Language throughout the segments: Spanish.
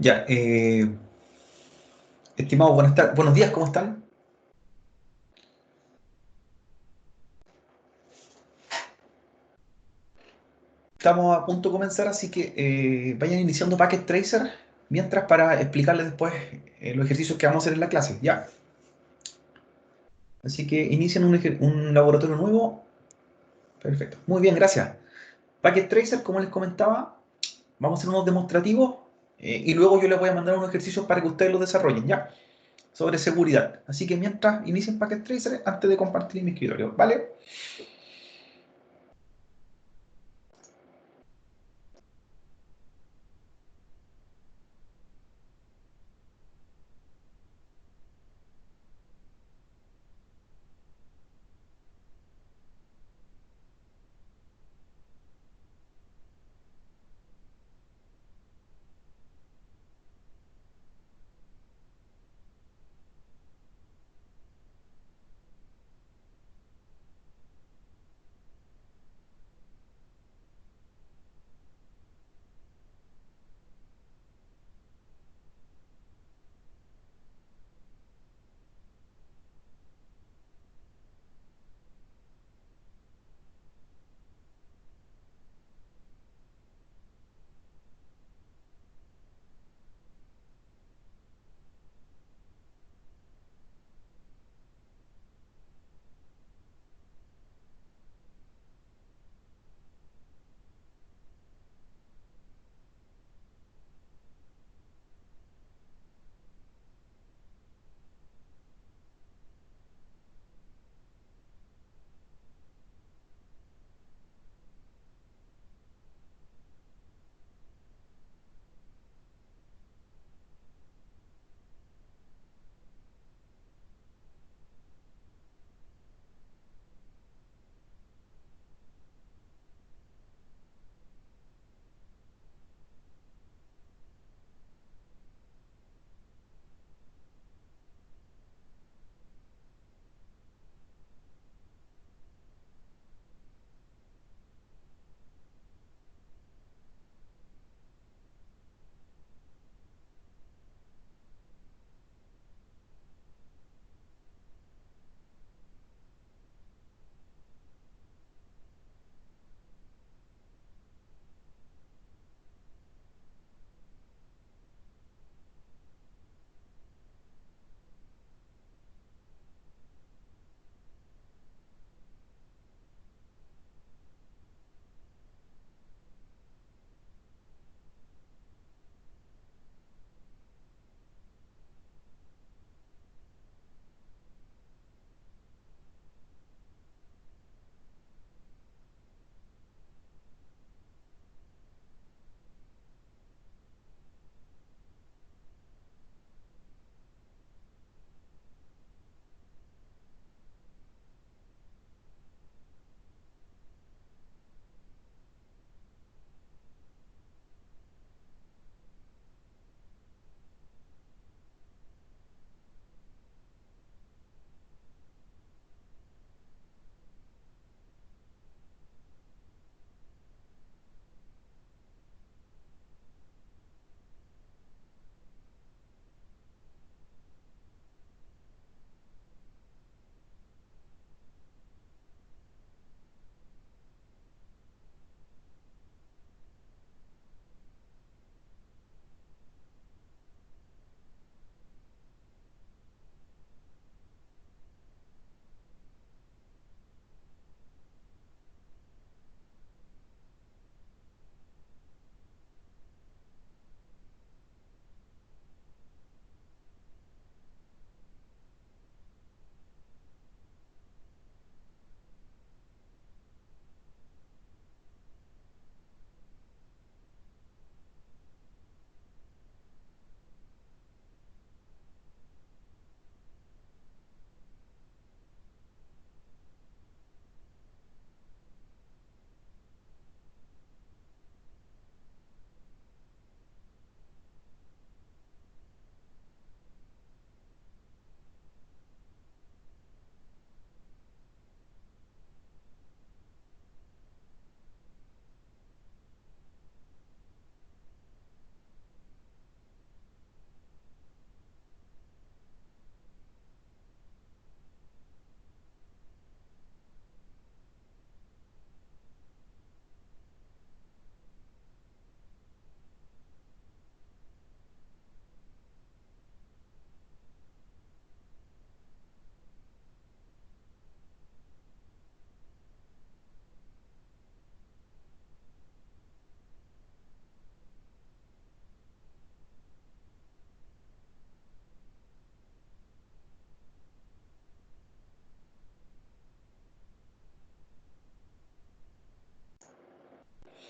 Ya, estimado, buenos días, ¿cómo están? Estamos a punto de comenzar, así que vayan iniciando Packet Tracer mientras para explicarles después los ejercicios que vamos a hacer en la clase. Ya, así que inician un laboratorio nuevo. Perfecto, muy bien, gracias. Packet Tracer, como les comentaba, vamos a hacer unos demostrativos y luego yo les voy a mandar unos ejercicios para que ustedes los desarrollen, ¿ya? Sobre seguridad. Así que mientras inicien Packet Tracer, antes de compartir mi escritorio, ¿vale?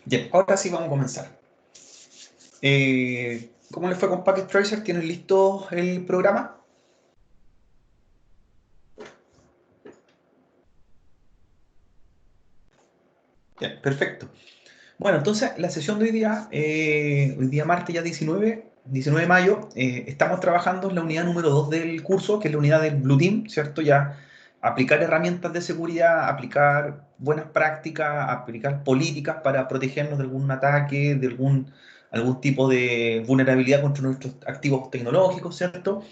Bien, ahora sí vamos a comenzar. ¿Cómo les fue con Packet Tracer? ¿Tienen listo el programa? Bien, perfecto. Bueno, entonces la sesión de hoy día martes ya 19 de mayo, estamos trabajando en la unidad número 2 del curso, que es la unidad del Blue Team, ¿cierto? Ya aplicar herramientas de seguridad, aplicar buenas prácticas, aplicar políticas para protegernos de algún ataque, de algún tipo de vulnerabilidad contra nuestros activos tecnológicos, ¿cierto?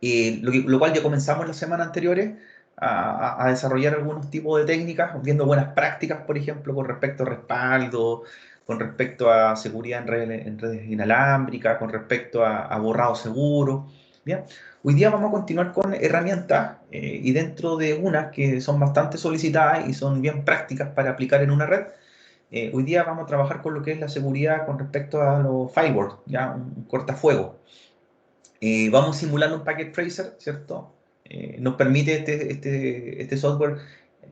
Lo cual ya comenzamos las semanas anteriores a desarrollar algunos tipos de técnicas, viendo buenas prácticas, por ejemplo, con respecto a respaldo, con respecto a seguridad en redes inalámbricas, con respecto a borrado seguro. Bien, hoy día vamos a continuar con herramientas y dentro de unas que son bastante solicitadas y son bien prácticas para aplicar en una red. Hoy día vamos a trabajar con lo que es la seguridad con respecto a los firewalls, ya un cortafuegos. Vamos simulando un packet tracer, ¿cierto? Nos permite este software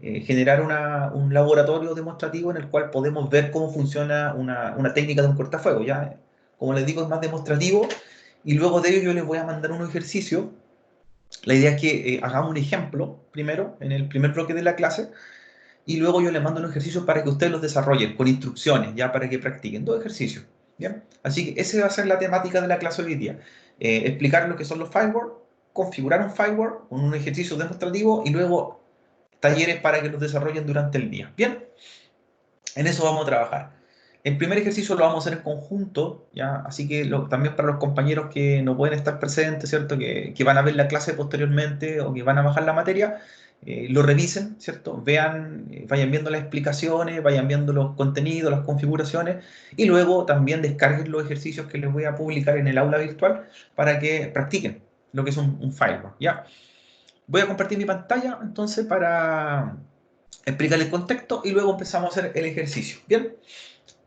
generar un laboratorio demostrativo en el cual podemos ver cómo funciona una técnica de un cortafuego, ¿ya? Como les digo, es más demostrativo y luego de ello yo les voy a mandar un ejercicio. La idea es que hagamos un ejemplo primero, en el primer bloque de la clase, y luego yo les mando un ejercicio para que ustedes los desarrollen con instrucciones, ya para que practiquen. Dos ejercicios. ¿Bien? Así que esa va a ser la temática de la clase hoy día. Explicar lo que son los firewalls, configurar un firewall con un ejercicio demostrativo y luego talleres para que los desarrollen durante el día. Bien, en eso vamos a trabajar. El primer ejercicio lo vamos a hacer en conjunto, ¿ya? Así que también para los compañeros que no pueden estar presentes, ¿cierto? Que van a ver la clase posteriormente o que van a bajar la materia, lo revisen, ¿cierto? Vean, vayan viendo las explicaciones, vayan viendo los contenidos, las configuraciones y luego también descarguen los ejercicios que les voy a publicar en el aula virtual para que practiquen lo que es un firewall, ¿ya? Voy a compartir mi pantalla entonces para explicar el contexto y luego empezamos a hacer el ejercicio. Bien,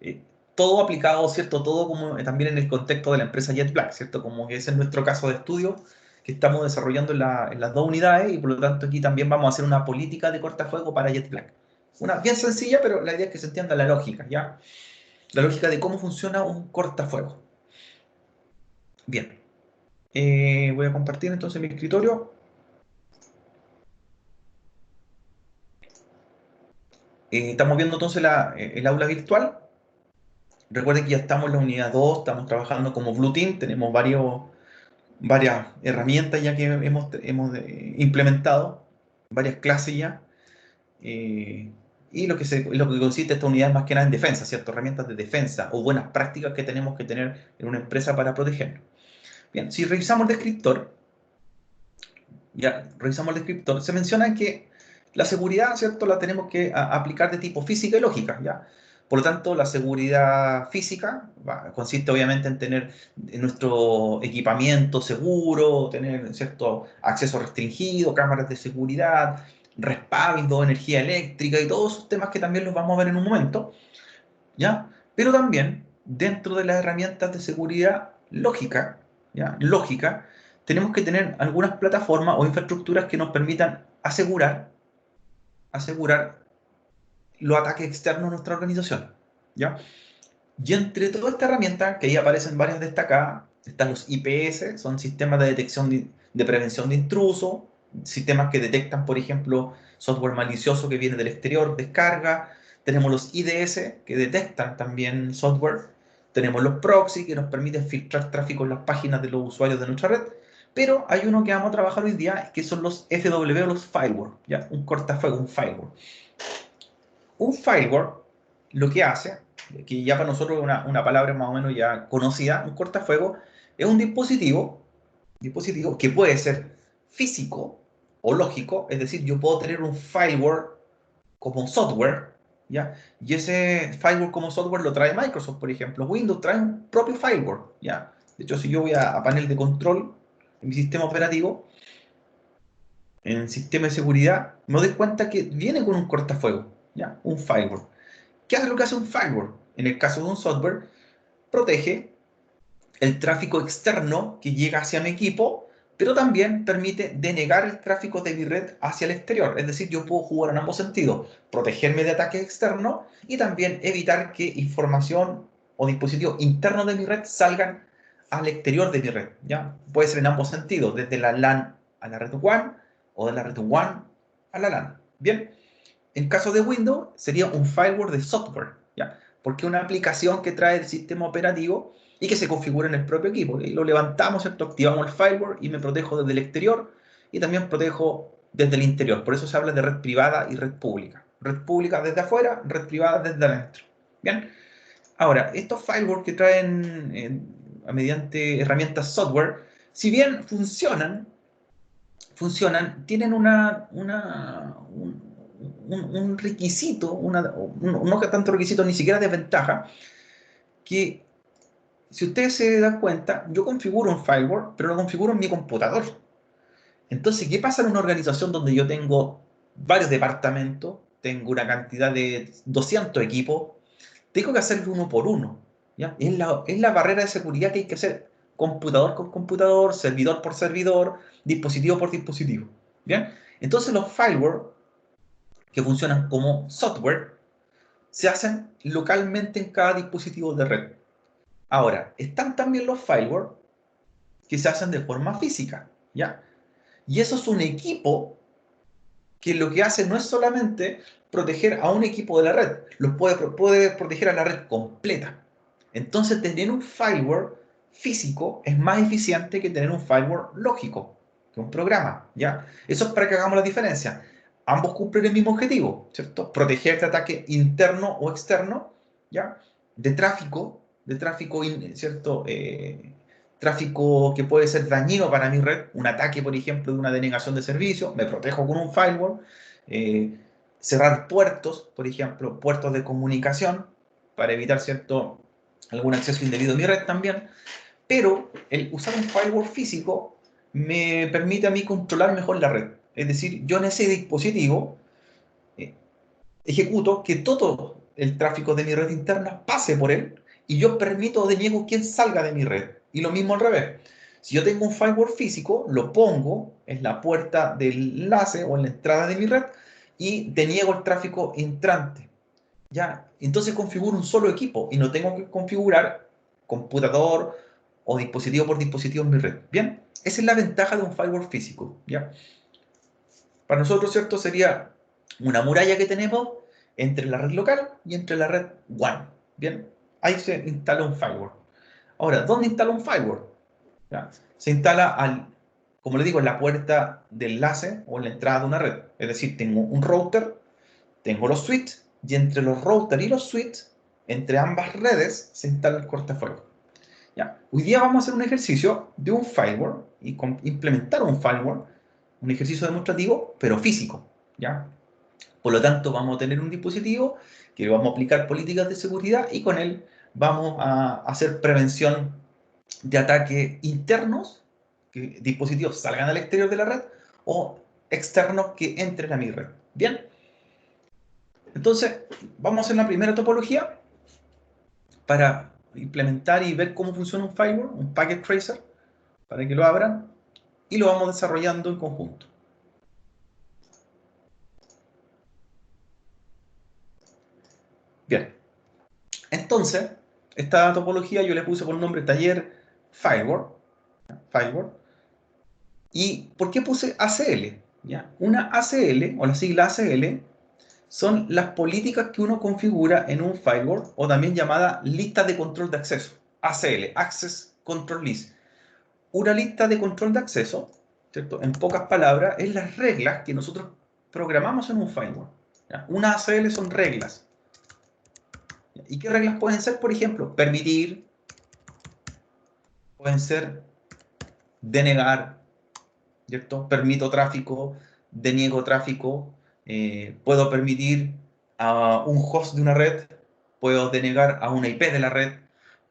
eh, todo aplicado, ¿cierto? Todo como también en el contexto de la empresa JetBlack, ¿cierto? Como que ese es nuestro caso de estudio que estamos desarrollando en las dos unidades y por lo tanto aquí también vamos a hacer una política de cortafuego para JetBlack. Una bien sencilla, pero la idea es que se entienda la lógica, ¿ya? La lógica de cómo funciona un cortafuego. Bien, voy a compartir entonces mi escritorio. Estamos viendo entonces el aula virtual. Recuerden que ya estamos en la unidad 2, estamos trabajando como Blue Team, tenemos varias herramientas ya que hemos implementado, varias clases ya. eh, y lo que consiste esta unidad es más que nada en defensa, ¿cierto? Herramientas de defensa o buenas prácticas que tenemos que tener en una empresa para protegernos. Bien, si revisamos el descriptor, se menciona que la seguridad, ¿cierto? La tenemos que aplicar de tipo física y lógica, ¿ya? Por lo tanto, la seguridad física consiste obviamente en tener nuestro equipamiento seguro, tener cierto acceso restringido, cámaras de seguridad, respaldo, energía eléctrica y todos esos temas que también los vamos a ver en un momento, ¿ya? Pero también dentro de las herramientas de seguridad lógica, ¿ya? Lógica, tenemos que tener algunas plataformas o infraestructuras que nos permitan asegurar los ataques externos a nuestra organización, ¿ya? Y entre toda esta herramienta, que ahí aparecen varias destacadas, están los IPS, son sistemas de detección de prevención de intrusos, sistemas que detectan, por ejemplo, software malicioso que viene del exterior, descarga. Tenemos los IDS, que detectan también software. Tenemos los proxy, que nos permiten filtrar tráfico en las páginas de los usuarios de nuestra red. Pero hay uno que vamos a trabajar hoy día, que son los FW o los firewall, ¿ya? Un cortafuego, un firewall. Un firewall lo que hace, que ya para nosotros es una palabra más o menos ya conocida, un cortafuego, es un dispositivo que puede ser físico o lógico, es decir, yo puedo tener un firewall como software, ¿ya? Y ese firewall como software lo trae Microsoft, por ejemplo. Windows trae un propio firewall, ¿ya? De hecho, si yo voy a panel de control en mi sistema operativo, en el sistema de seguridad, me doy cuenta que viene con un cortafuego, ¿ya? Un firewall. ¿Qué hace lo que hace un firewall? En el caso de un software, protege el tráfico externo que llega hacia mi equipo pero también permite denegar el tráfico de mi red hacia el exterior. Es decir, yo puedo jugar en ambos sentidos, protegerme de ataques externos y también evitar que información o dispositivos internos de mi red salgan al exterior de mi red, ¿ya? Puede ser en ambos sentidos, desde la LAN a la red WAN o de la red WAN a la LAN. Bien, en caso de Windows sería un firewall de software, ¿ya? Porque es una aplicación que trae el sistema operativo y que se configura en el propio equipo. Y lo levantamos, ¿cierto? Activamos el firewall y me protejo desde el exterior y también protejo desde el interior. Por eso se habla de red privada y red pública. Red pública desde afuera, red privada desde adentro. Bien. Ahora, estos firewalls que traen mediante herramientas software, si bien tienen un requisito, no que tanto requisito, ni siquiera desventaja, que si ustedes se dan cuenta, yo configuro un firewall, pero lo configuro en mi computador. Entonces, ¿qué pasa en una organización donde yo tengo varios departamentos, tengo una cantidad de 200 equipos? Tengo que hacerlo uno por uno, ¿ya? Es la barrera de seguridad que hay que hacer computador por computador, servidor por servidor, dispositivo por dispositivo, ¿bien? Entonces los firewall que funcionan como software se hacen localmente en cada dispositivo de red. Ahora, están también los firewall que se hacen de forma física, ¿ya? Y eso es un equipo que lo que hace no es solamente proteger a un equipo de la red, lo puede proteger a la red completa. Entonces, tener un firewall físico es más eficiente que tener un firewall lógico, que un programa, ¿ya? Eso es para que hagamos la diferencia. Ambos cumplen el mismo objetivo, ¿cierto? Proteger de ataque interno o externo, ¿ya? De tráfico, ¿cierto? Tráfico que puede ser dañino para mi red, un ataque, por ejemplo, de una denegación de servicio, me protejo con un firewall, eh, cerrar puertos, por ejemplo, puertos de comunicación, para evitar, ¿cierto?, algún acceso indebido a mi red también, pero el usar un firewall físico me permite a mí controlar mejor la red. Es decir, yo en ese dispositivo eh, ejecuto que todo el tráfico de mi red interna pase por él y yo permito o deniego quien salga de mi red. Y lo mismo al revés. Si yo tengo un firewall físico, lo pongo en la puerta del enlace o en la entrada de mi red y deniego el tráfico entrante. ¿Ya? Entonces configuro un solo equipo y no tengo que configurar computador o dispositivo por dispositivo en mi red. ¿Bien? Esa es la ventaja de un firewall físico. ¿Ya? Para nosotros, ¿cierto? Sería una muralla que tenemos entre la red local y entre la red WAN. Bien, ahí se instala un firewall. Ahora, ¿dónde instala un firewall? ¿Ya? Se instala como le digo, en la puerta de enlace o en la entrada de una red. Es decir, tengo un router, tengo los switches y entre los routers y los switches, entre ambas redes, se instala el cortafuegos. ¿Ya? Hoy día vamos a hacer un ejercicio de un firewall y implementar un firewall, un ejercicio demostrativo, pero físico. ¿Ya? Por lo tanto, vamos a tener un dispositivo que le vamos a aplicar políticas de seguridad y con él vamos a hacer prevención de ataques internos, que dispositivos salgan al exterior de la red, o externos que entren a mi red. Bien, entonces vamos a hacer la primera topología para implementar y ver cómo funciona un firewall, un packet tracer, para que lo abran, y lo vamos desarrollando en conjunto. Bien, entonces, esta topología yo le puse por nombre taller firewall. ¿Y por qué puse ACL? ¿Ya? Una ACL, o la sigla ACL, son las políticas que uno configura en un firewall, o también llamada lista de control de acceso. ACL, Access Control List. Una lista de control de acceso, ¿cierto? En pocas palabras, es las reglas que nosotros programamos en un firewall. ¿Ya? Una ACL son reglas. ¿Y qué reglas pueden ser? Por ejemplo, permitir, pueden ser denegar, ¿cierto? Permito tráfico, deniego tráfico, puedo permitir a un host de una red, puedo denegar a una IP de la red,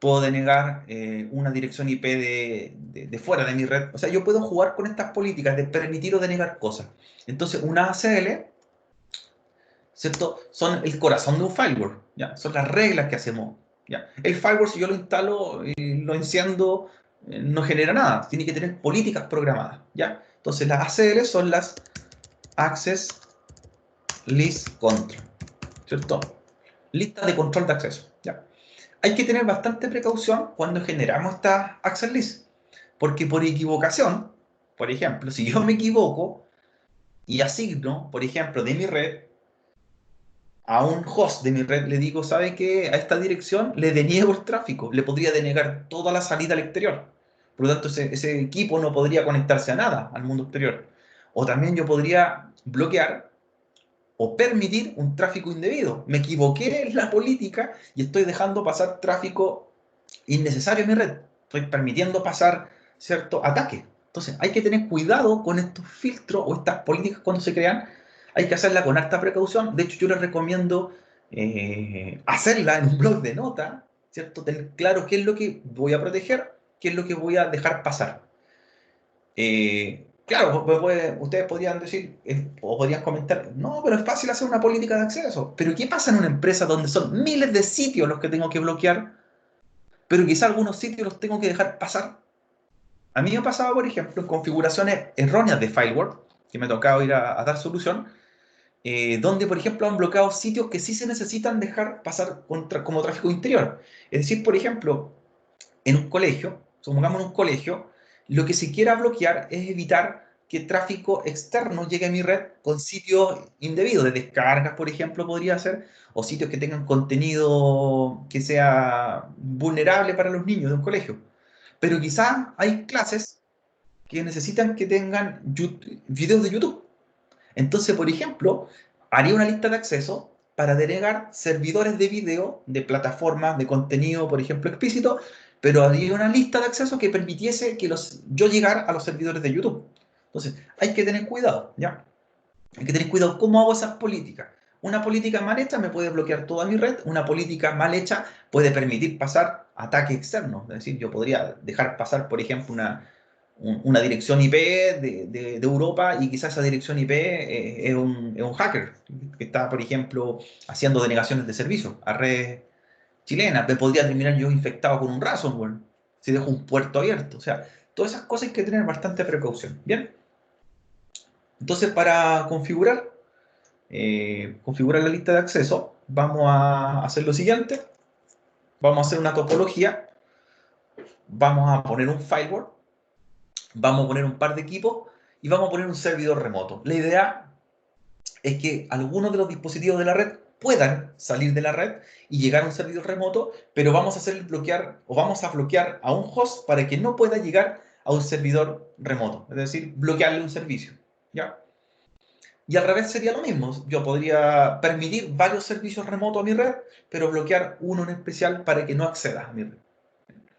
puedo denegar una dirección IP de fuera de mi red. O sea, yo puedo jugar con estas políticas de permitir o denegar cosas. Entonces, una ACL, ¿cierto? Son el corazón de un firewall, ¿ya? Son las reglas que hacemos, ¿ya? El firewall, si yo lo instalo y lo enciendo, no genera nada, tiene que tener políticas programadas, ¿ya? Entonces las ACL son las Access List Control, ¿cierto? Lista de control de acceso, ¿ya? Hay que tener bastante precaución cuando generamos estas Access List, porque por equivocación, por ejemplo, si yo me equivoco y asigno, por ejemplo, de mi red a un host de mi red, le digo, ¿sabe qué? A esta dirección le deniego el tráfico, le podría denegar toda la salida al exterior. Por lo tanto, ese equipo no podría conectarse a nada, al mundo exterior. O también yo podría bloquear o permitir un tráfico indebido. Me equivoqué en la política y estoy dejando pasar tráfico innecesario en mi red. Estoy permitiendo pasar cierto ataque. Entonces, hay que tener cuidado con estos filtros o estas políticas cuando se crean. Hay que hacerla con harta precaución. De hecho, yo les recomiendo hacerla en un blog de notas, ¿cierto? Tener claro qué es lo que voy a proteger, qué es lo que voy a dejar pasar. Claro, ustedes podrían decir, o podrían comentar, no, pero es fácil hacer una política de acceso. Pero ¿qué pasa en una empresa donde son miles de sitios los que tengo que bloquear, pero quizá algunos sitios los tengo que dejar pasar? A mí me ha pasado, por ejemplo, en configuraciones erróneas de firewall, que me ha tocado ir a dar solución, donde, por ejemplo, han bloqueado sitios que sí se necesitan dejar pasar como tráfico interior. Es decir, por ejemplo, en un colegio, supongamos en un colegio, lo que se quiera bloquear es evitar que tráfico externo llegue a mi red con sitios indebidos, de descargas, por ejemplo, podría ser, o sitios que tengan contenido que sea vulnerable para los niños de un colegio. Pero quizás hay clases que necesitan que tengan videos de YouTube. Entonces, por ejemplo, haría una lista de acceso para denegar servidores de video de plataformas de contenido, por ejemplo, explícito, pero haría una lista de acceso que permitiese que yo llegar a los servidores de YouTube. Entonces, hay que tener cuidado, ¿ya? Hay que tener cuidado cómo hago esas políticas. Una política mal hecha me puede bloquear toda mi red, una política mal hecha puede permitir pasar ataques externos. Es decir, yo podría dejar pasar, por ejemplo, una dirección IP de Europa y quizás esa dirección IP es un hacker que está, por ejemplo, haciendo denegaciones de servicios a redes chilenas. Me podría terminar yo infectado con un ransomware si dejo un puerto abierto. O sea, todas esas cosas hay que tener bastante precaución. Bien, entonces para configurar la lista de acceso, vamos a hacer lo siguiente. Vamos a hacer una topología, vamos a poner un firewall, vamos a poner un par de equipos y vamos a poner un servidor remoto. La idea es que algunos de los dispositivos de la red puedan salir de la red y llegar a un servidor remoto, pero vamos a hacer bloquear o vamos a bloquear a un host para que no pueda llegar a un servidor remoto, es decir, bloquearle un servicio, ¿ya? Y al revés sería lo mismo. Yo podría permitir varios servicios remotos a mi red, pero bloquear uno en especial para que no acceda a mi red.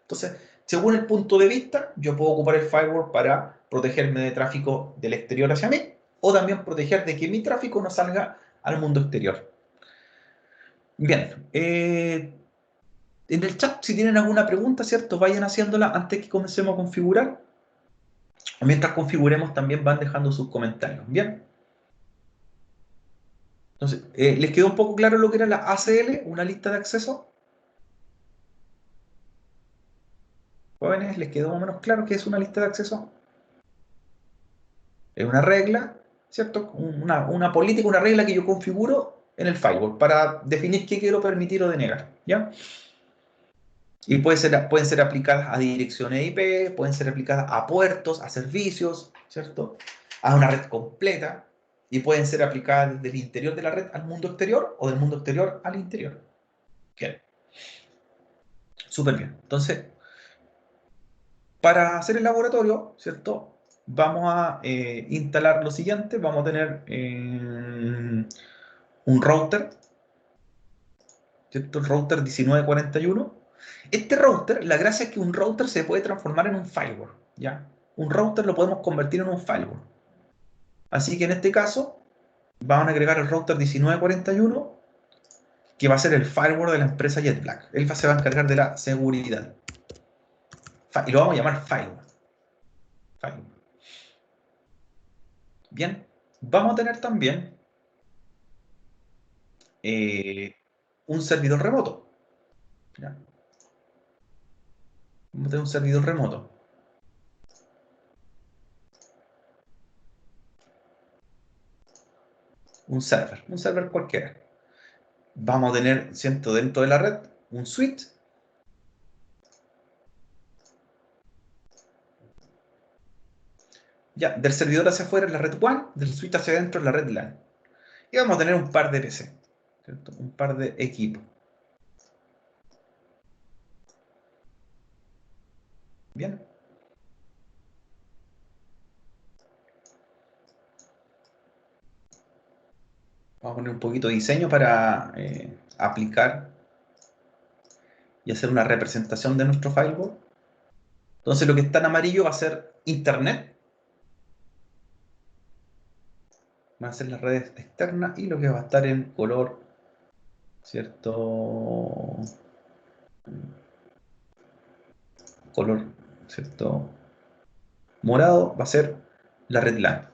Entonces, según el punto de vista, yo puedo ocupar el firewall para protegerme de tráfico del exterior hacia mí, o también proteger de que mi tráfico no salga al mundo exterior. Bien, en el chat, si tienen alguna pregunta, ¿cierto? Vayan haciéndola antes que comencemos a configurar. Mientras configuremos, también van dejando sus comentarios. Bien. Entonces, ¿les quedó un poco claro lo que era la ACL, una lista de acceso? Jóvenes, ¿les quedó más o menos claro qué es una lista de acceso? Es una regla, ¿cierto? Una política, una regla que yo configuro en el firewall para definir qué quiero permitir o denegar, ¿ya? Y pueden ser aplicadas a direcciones IP, pueden ser aplicadas a puertos, a servicios, ¿cierto? A una red completa, y pueden ser aplicadas desde el interior de la red al mundo exterior o del mundo exterior al interior. Bien, súper bien. Entonces, para hacer el laboratorio, ¿cierto? Vamos a instalar lo siguiente. Vamos a tener un router, ¿cierto? El router 1941. Este router, la gracia es que un router se puede transformar en un firewall, ¿ya? Un router lo podemos convertir en un firewall. Así que en este caso, van a agregar el router 1941, que va a ser el firewall de la empresa JetBlack. Él se va a encargar de la seguridad. Y lo vamos a llamar firewall. Firewall. Bien, vamos a tener también un servidor remoto, ¿ya? Vamos a tener un servidor remoto. Un server cualquiera. Vamos a tener, ¿cierto? Dentro de la red, un switch. Ya, del servidor hacia afuera en la red WAN, del switch hacia adentro en la red LAN. Y vamos a tener un par de PC, ¿cierto? Un par de equipos. Bien. Vamos a poner un poquito de diseño para aplicar y hacer una representación de nuestro firewall. Entonces lo que está en amarillo va a ser Internet, van a ser las redes externas, y lo que va a estar en color, ¿cierto? Color, ¿cierto? Morado va a ser la red LAN.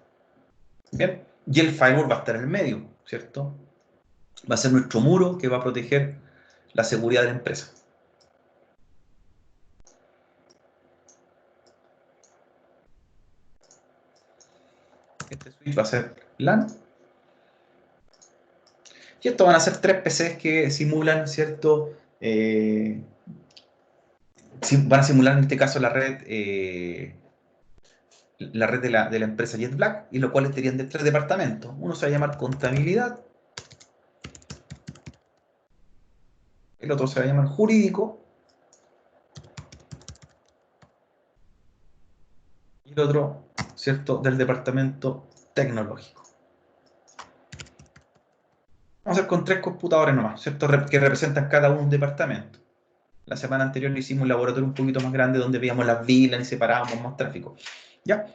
Bien. Y el firewall va a estar en el medio, ¿cierto? Va a ser nuestro muro que va a proteger la seguridad de la empresa. Este switch va a ser LAN. Y esto van a ser tres PCs que simulan, ¿cierto? Van a simular en este caso la red de la empresa JetBlack, y los cuales tendrían de tres departamentos. Uno se va a llamar contabilidad, el otro se va a llamar jurídico, y el otro, ¿cierto?, del departamento tecnológico. Vamos a hacer con tres computadores nomás, ¿cierto?, que representan cada uno un departamento. La semana anterior le hicimos un laboratorio un poquito más grande donde veíamos las vilas y separábamos más tráfico. ¿Ya?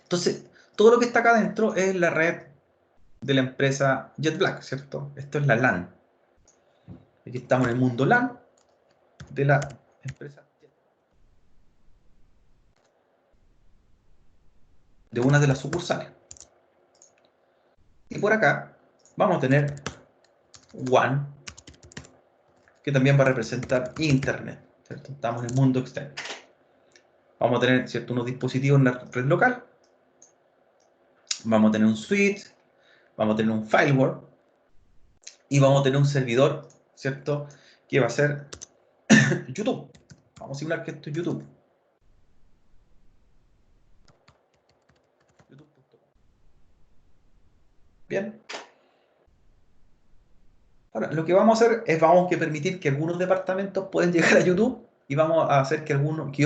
Entonces, todo lo que está acá adentro es la red de la empresa JetBlack, ¿cierto? Esto es la LAN. Aquí estamos en el mundo LAN de la empresa JetBlack, de una de las sucursales. Y por acá vamos a tener WAN, que también va a representar Internet, ¿cierto? Estamos en el mundo externo. Vamos a tener, ¿cierto?, unos dispositivos en la red local. Vamos a tener un switch, vamos a tener un firewall, y vamos a tener un servidor, ¿cierto?, que va a ser YouTube. Vamos a simular que esto es YouTube. YouTube.com. Bien. Ahora, lo que vamos a hacer es vamos a permitir que algunos departamentos pueden llegar a YouTube, y vamos a hacer que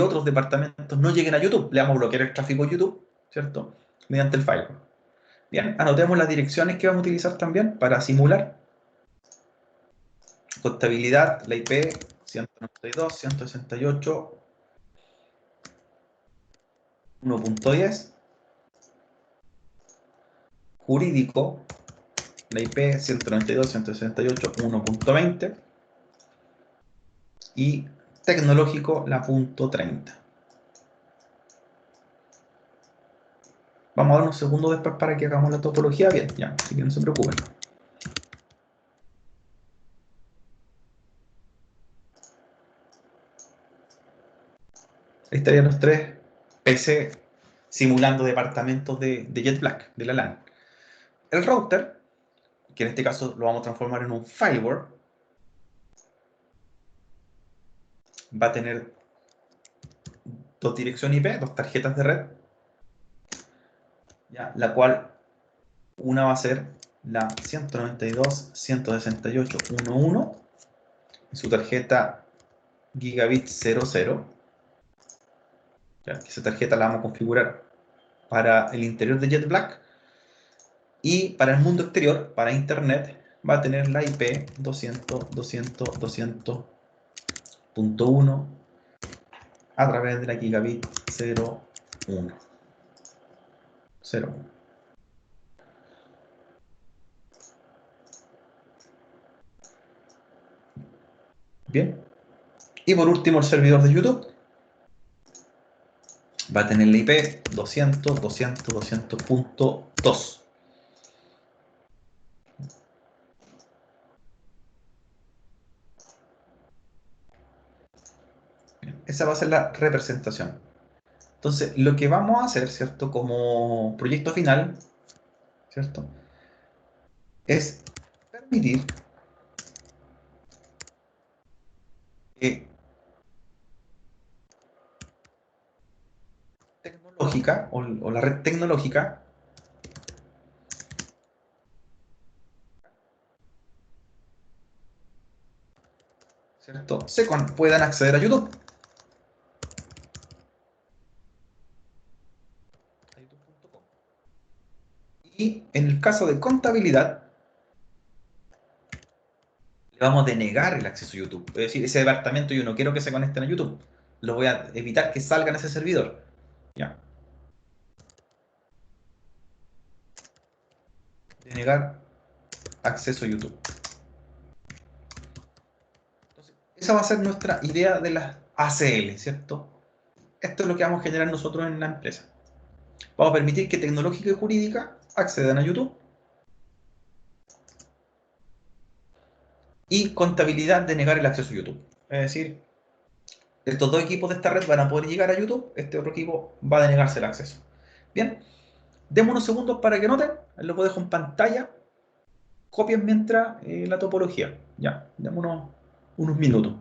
otros departamentos no lleguen a YouTube. Le vamos a bloquear el tráfico de YouTube, ¿cierto?, mediante el firewall. Bien, anotemos las direcciones que vamos a utilizar también para simular. Contabilidad, la IP 192.168.1.10. Jurídico, la IP 192.168.1.20. Y tecnológico, la .30. Vamos a dar unos segundos después para que hagamos la topología bien, ya, así que no se preocupen. Ahí estarían los tres PC simulando departamentos de JetBlack, de la LAN. El router, que en este caso lo vamos a transformar en un firewall, va a tener dos direcciones IP, dos tarjetas de red, ¿ya? La cual una va a ser la 192.168.1.1, su tarjeta gigabit 00, ¿ya? Esa tarjeta la vamos a configurar para el interior de JetBlack, y para el mundo exterior, para internet, va a tener la IP 200.200.200.1 a través de la gigabit 01. Bien. Y por último, el servidor de YouTube va a tener la IP 200.200.200.2. esa va a ser la representación. Entonces, lo que vamos a hacer, ¿cierto? Como proyecto final, ¿cierto? Es permitir que tecnológica o la red tecnológica, ¿cierto? Puedan acceder a YouTube. A youtube.com. Y en el caso de contabilidad, le vamos a denegar el acceso a YouTube. Es decir, ese departamento yo no quiero que se conecten a YouTube. Lo voy a evitar que salgan a ese servidor. ¿Ya? Denegar acceso a YouTube. Entonces, esa va a ser nuestra idea de las ACL, ¿cierto? Esto es lo que vamos a generar nosotros en la empresa. Vamos a permitir que tecnológica y jurídica accedan a YouTube y contabilidad denegar el acceso a YouTube. Es decir, estos dos equipos de esta red van a poder llegar a YouTube, este otro equipo va a denegarse el acceso. Bien, demos unos segundos para que noten, lo puedo dejar en pantalla, copien mientras la topología. Ya, demos unos minutos.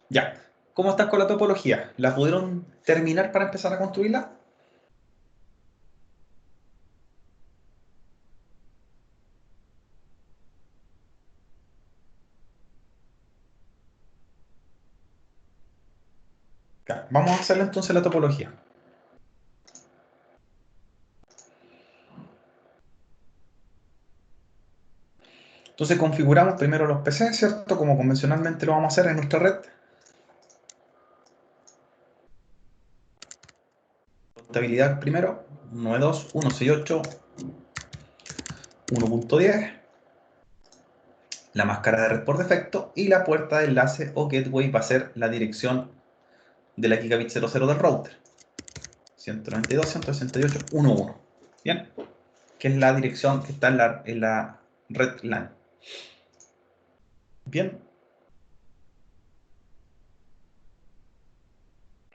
Ya. ¿Cómo están con la topología? ¿La pudieron terminar para empezar a construirla? Ya. Vamos a hacerle entonces la topología. Entonces configuramos primero los PC, ¿cierto? Como convencionalmente lo vamos a hacer en nuestra red. Portabilidad primero, 192, 168, 1.10, la máscara de red por defecto y la puerta de enlace o gateway va a ser la dirección de la gigabit 00 del router. 192.168.1.1. Bien, que es la dirección que está en la red LAN. Bien,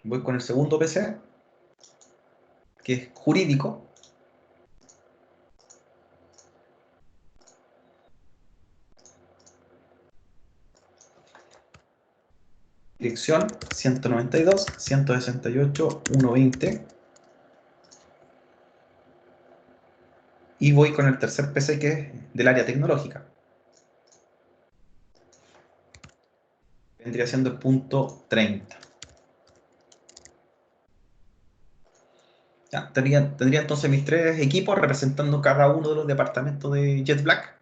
voy con el segundo PC, que es jurídico. Dirección 192.168.1.20. Y voy con el tercer PC que es del área tecnológica. Vendría siendo el punto 30. Ya, tendría entonces mis tres equipos representando cada uno de los departamentos de JetBlack.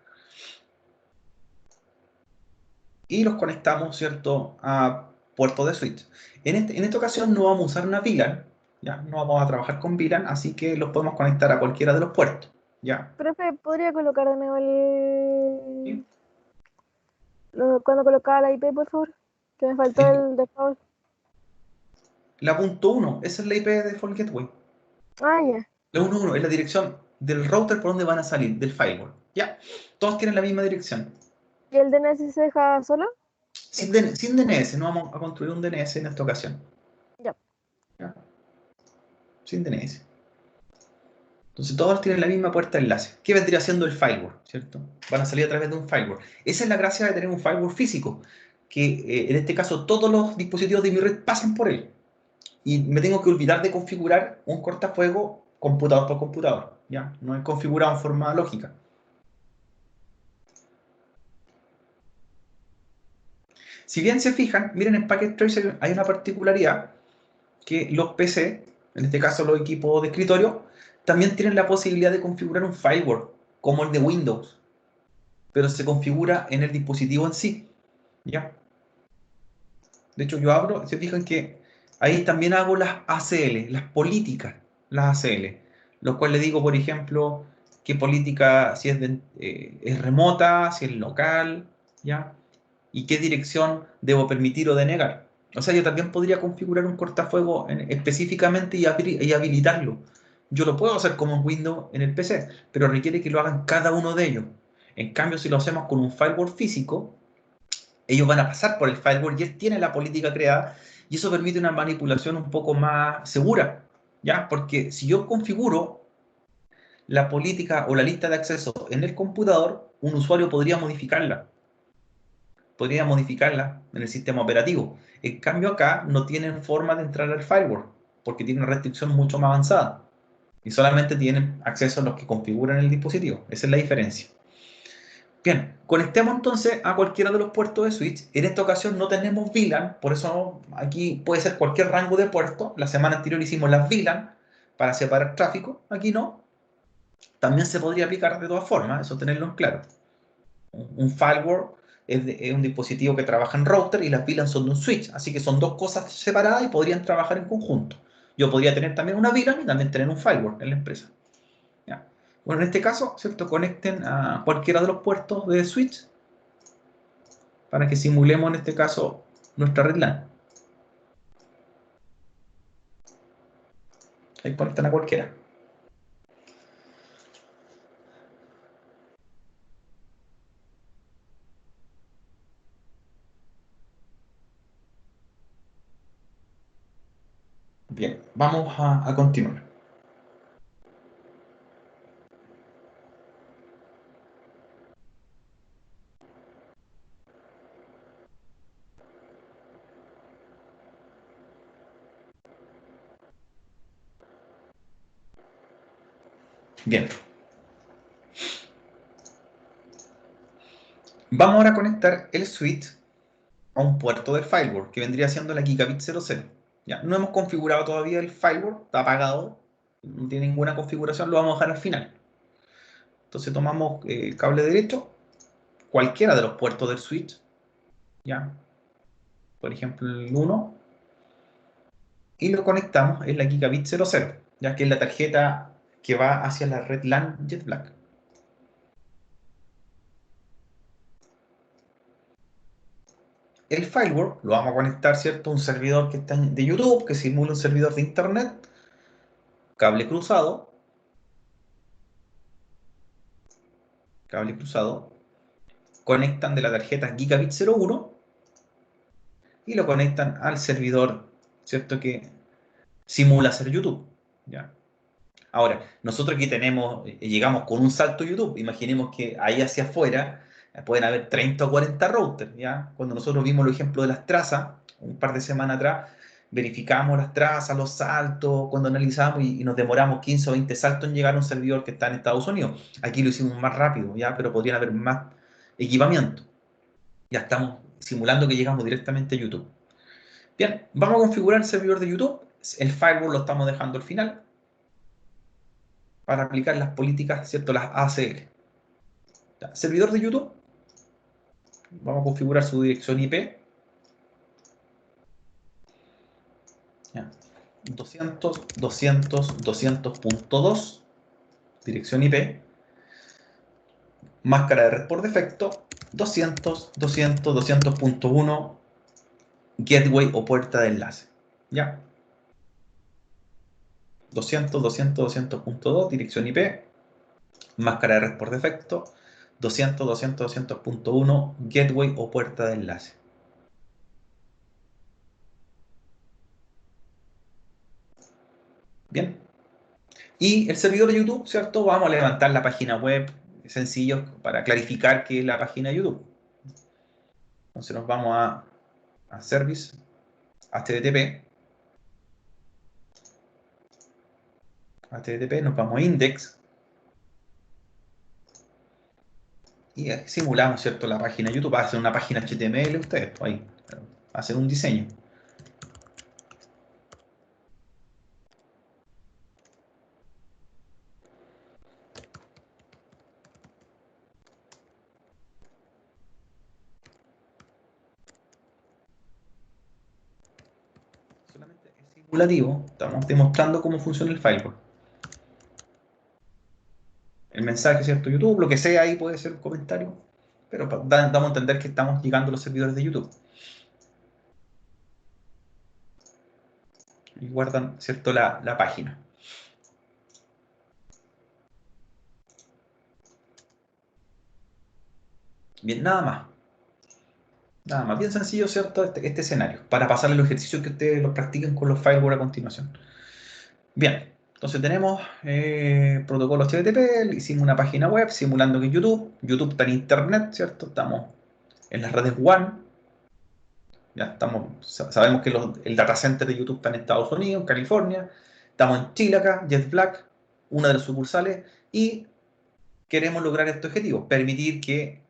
Y los conectamos, ¿cierto?, a puertos de switch. En esta ocasión no vamos a usar una VLAN, ¿ya? No vamos a trabajar con VLAN, así que los podemos conectar a cualquiera de los puertos, ¿ya? Profe, ¿podría colocar de nuevo ¿Sí? cuando colocaba la IP, por favor? Que me faltó El- el default. la punto 1, esa es la IP de Default Gateway. Ah, ya. La 1.1 es la dirección del router por donde van a salir, del firewall, ¿ya? Todos tienen la misma dirección. ¿Y el DNS se deja solo? Sin DNS, no vamos a construir un DNS en esta ocasión, Ya. ¿ya? Sin DNS. Entonces todos tienen la misma puerta de enlace. ¿Qué vendría siendo el firewall? ¿Cierto? Van a salir a través de un firewall. Esa es la gracia de tener un firewall físico, que en este caso todos los dispositivos de mi red pasan por él. Y me tengo que olvidar de configurar un cortafuego computador por computador. ¿Ya? No es configurado en forma lógica. Si bien se fijan, miren en Packet Tracer hay una particularidad que los PC, en este caso los equipos de escritorio, también tienen la posibilidad de configurar un firewall, como el de Windows, pero se configura en el dispositivo en sí. ¿Ya? De hecho, yo abro, se fijan que ahí también hago las ACL, las políticas, las ACL, lo cual le digo, por ejemplo, qué política, si es remota, si es local, ¿ya? Y qué dirección debo permitir o denegar. O sea, yo también podría configurar un cortafuego específicamente y habilitarlo. Yo lo puedo hacer como en Windows en el PC, pero requiere que lo hagan cada uno de ellos. En cambio, si lo hacemos con un firewall físico, ellos van a pasar por el firewall y él tiene la política creada y eso permite una manipulación un poco más segura, ¿ya? Porque si yo configuro la política o la lista de acceso en el computador, un usuario podría modificarla en el sistema operativo. En cambio acá no tienen forma de entrar al firewall porque tiene una restricción mucho más avanzada y solamente tienen acceso a los que configuran el dispositivo. Esa es la diferencia. Bien, conectemos entonces a cualquiera de los puertos de switch. En esta ocasión no tenemos VLAN, por eso aquí puede ser cualquier rango de puerto. La semana anterior hicimos las VLAN para separar tráfico, aquí no. También se podría aplicar de todas formas, eso tenerlo en claro. Un firewall es un dispositivo que trabaja en router y las VLAN son de un switch, así que son dos cosas separadas y podrían trabajar en conjunto. Yo podría tener también una VLAN y también tener un firewall en la empresa. ¿Ya? Bueno, en este caso, ¿cierto? Conecten a cualquiera de los puertos de switch para que simulemos en este caso nuestra red LAN. Ahí conectan a cualquiera. Bien, vamos a continuar. Bien. Vamos ahora a conectar el switch a un puerto del firewall, que vendría siendo la Gigabit 00. Ya, no hemos configurado todavía el firewall, está apagado, no tiene ninguna configuración, lo vamos a dejar al final. Entonces tomamos el cable derecho, cualquiera de los puertos del switch, ya, por ejemplo el 1, y lo conectamos en la Gigabit 00, ya que es la tarjeta que va hacia la red LAN JetBlack. El firewall lo vamos a conectar, ¿cierto? A un servidor que está de YouTube, que simula un servidor de internet, cable cruzado, conectan de la tarjeta Gigabit 01 y lo conectan al servidor, ¿cierto? Que simula ser YouTube, ¿ya? Ahora, nosotros aquí tenemos, llegamos con un salto YouTube. Imaginemos que ahí hacia afuera pueden haber 30 o 40 routers, ¿ya? Cuando nosotros vimos el ejemplo de las trazas, un par de semanas atrás, verificamos las trazas, los saltos, cuando analizamos y nos demoramos 15 o 20 saltos en llegar a un servidor que está en Estados Unidos. Aquí lo hicimos más rápido, ¿ya? Pero podrían haber más equipamiento. Ya estamos simulando que llegamos directamente a YouTube. Bien, vamos a configurar el servidor de YouTube. El firewall lo estamos dejando al final para aplicar las políticas, ¿cierto? Las ACL. Ya, servidor de YouTube. Vamos a configurar su dirección IP. Ya. 200.200.200.2 dirección IP. Máscara de red por defecto. 200.200.200.1 gateway o puerta de enlace. Ya. 200.200.200.2 dirección IP. Máscara de red por defecto. 200.200.200.1 gateway o puerta de enlace. Bien. Y el servidor de YouTube, ¿cierto? Vamos a levantar la página web, sencillo, para clarificar qué es la página de YouTube. Entonces nos vamos a Service, HTTP, nos vamos a Index y simulamos, ¿cierto? La página de YouTube. Hacen una página HTML ustedes, pues ahí, hacen un diseño. Solamente es simulativo, estamos demostrando cómo funciona el firewall. El mensaje, ¿cierto? YouTube, lo que sea ahí puede ser un comentario, pero damos a entender que estamos llegando a los servidores de YouTube. Y guardan, ¿cierto? La página. Bien, nada más. Nada más, bien sencillo, ¿cierto? Este escenario, para pasarle los ejercicios que ustedes los practiquen con los firewall a continuación. Bien, entonces tenemos protocolo HTTP, hicimos una página web simulando que YouTube está en Internet, ¿cierto? Estamos en las redes WAN, ya estamos, sabemos que el data center de YouTube está en Estados Unidos, en California, estamos en Chile acá, JetBlack, una de las sucursales, y queremos lograr este objetivo, permitir que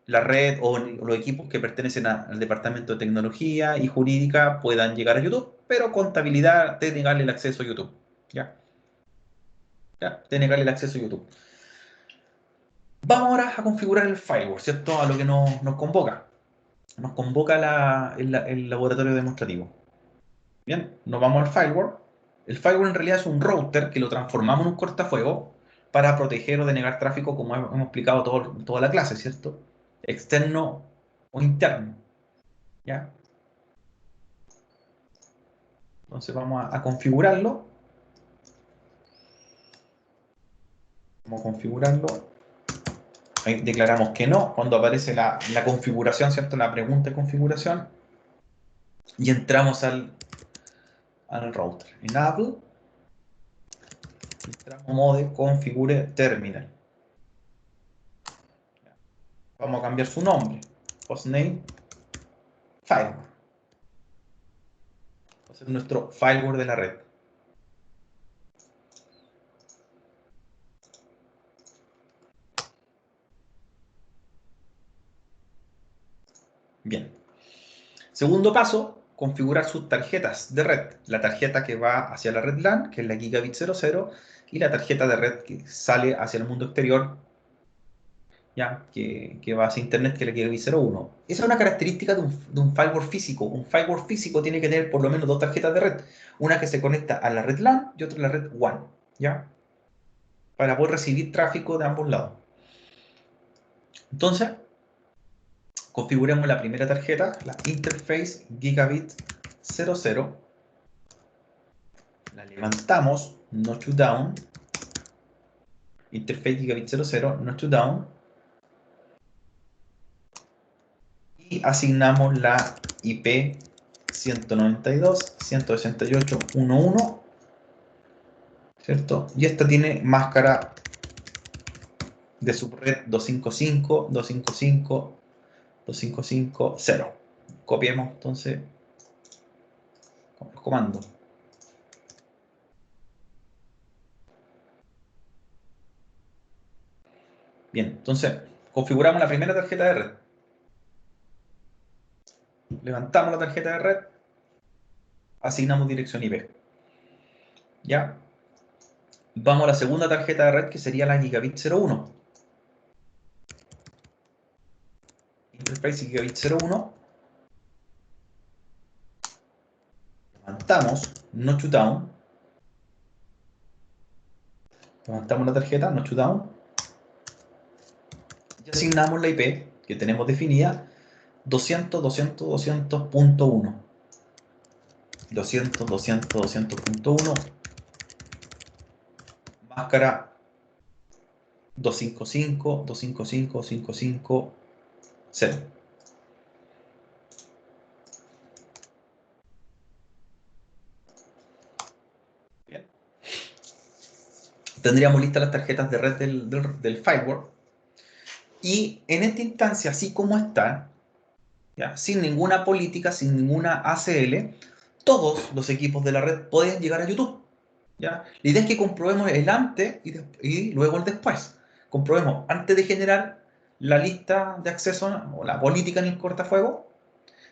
la red o los equipos que pertenecen al departamento de tecnología y jurídica puedan llegar a YouTube, pero contabilidad de negarle el acceso a YouTube. ¿Ya? ¿Ya? De negarle el acceso a YouTube. Vamos ahora a configurar el firewall, ¿cierto? A lo que nos convoca. Nos convoca el laboratorio demostrativo. Bien, nos vamos al firewall. El firewall en realidad es un router que lo transformamos en un cortafuego para proteger o denegar tráfico, como hemos explicado toda la clase, ¿cierto? Externo o interno. ¿Ya? Entonces vamos a configurarlo. Vamos a configurarlo. Ahí declaramos que no cuando aparece la configuración, ¿cierto? La pregunta de configuración. Y entramos al router. Enable. Entramos mode configure terminal. Vamos a cambiar su nombre. Hostname firewall. Va a ser nuestro firewall de la red. Bien. Segundo paso, configurar sus tarjetas de red. La tarjeta que va hacia la red LAN, que es la Gigabit 00, y la tarjeta de red que sale hacia el mundo exterior, ya, que va hacia Internet, que es la Gigabit 01. Esa es una característica de un firewall físico. Un firewall físico tiene que tener por lo menos dos tarjetas de red. Una que se conecta a la red LAN y otra a la red WAN, ¿ya? Para poder recibir tráfico de ambos lados. Entonces, configuremos la primera tarjeta, la Interface Gigabit 00. La levantamos, notch down. Interface Gigabit 00, notch down. Y asignamos la IP 192.168.1.1, ¿cierto? Y esta tiene máscara de subred 255, 255, 255.0. Copiemos entonces con el comando. Bien, entonces configuramos la primera tarjeta de red. Levantamos la tarjeta de red, asignamos dirección IP. ¿Ya? Vamos a la segunda tarjeta de red, que sería la Gigabit 01. Interface Gigabit 01. Levantamos notch down. Levantamos la tarjeta, notch down. Y asignamos la IP que tenemos definida 200.200.200.1. 200.200.200.1. Máscara 255, 255, 550. Bien. Tendríamos listas las tarjetas de red del firewall. Y en esta instancia, así como está, ¿ya? Sin ninguna política, sin ninguna ACL, todos los equipos de la red pueden llegar a YouTube. ¿Ya? La idea es que comprobemos el antes y luego el después. Comprobemos antes de generar la lista de acceso o la política en el cortafuego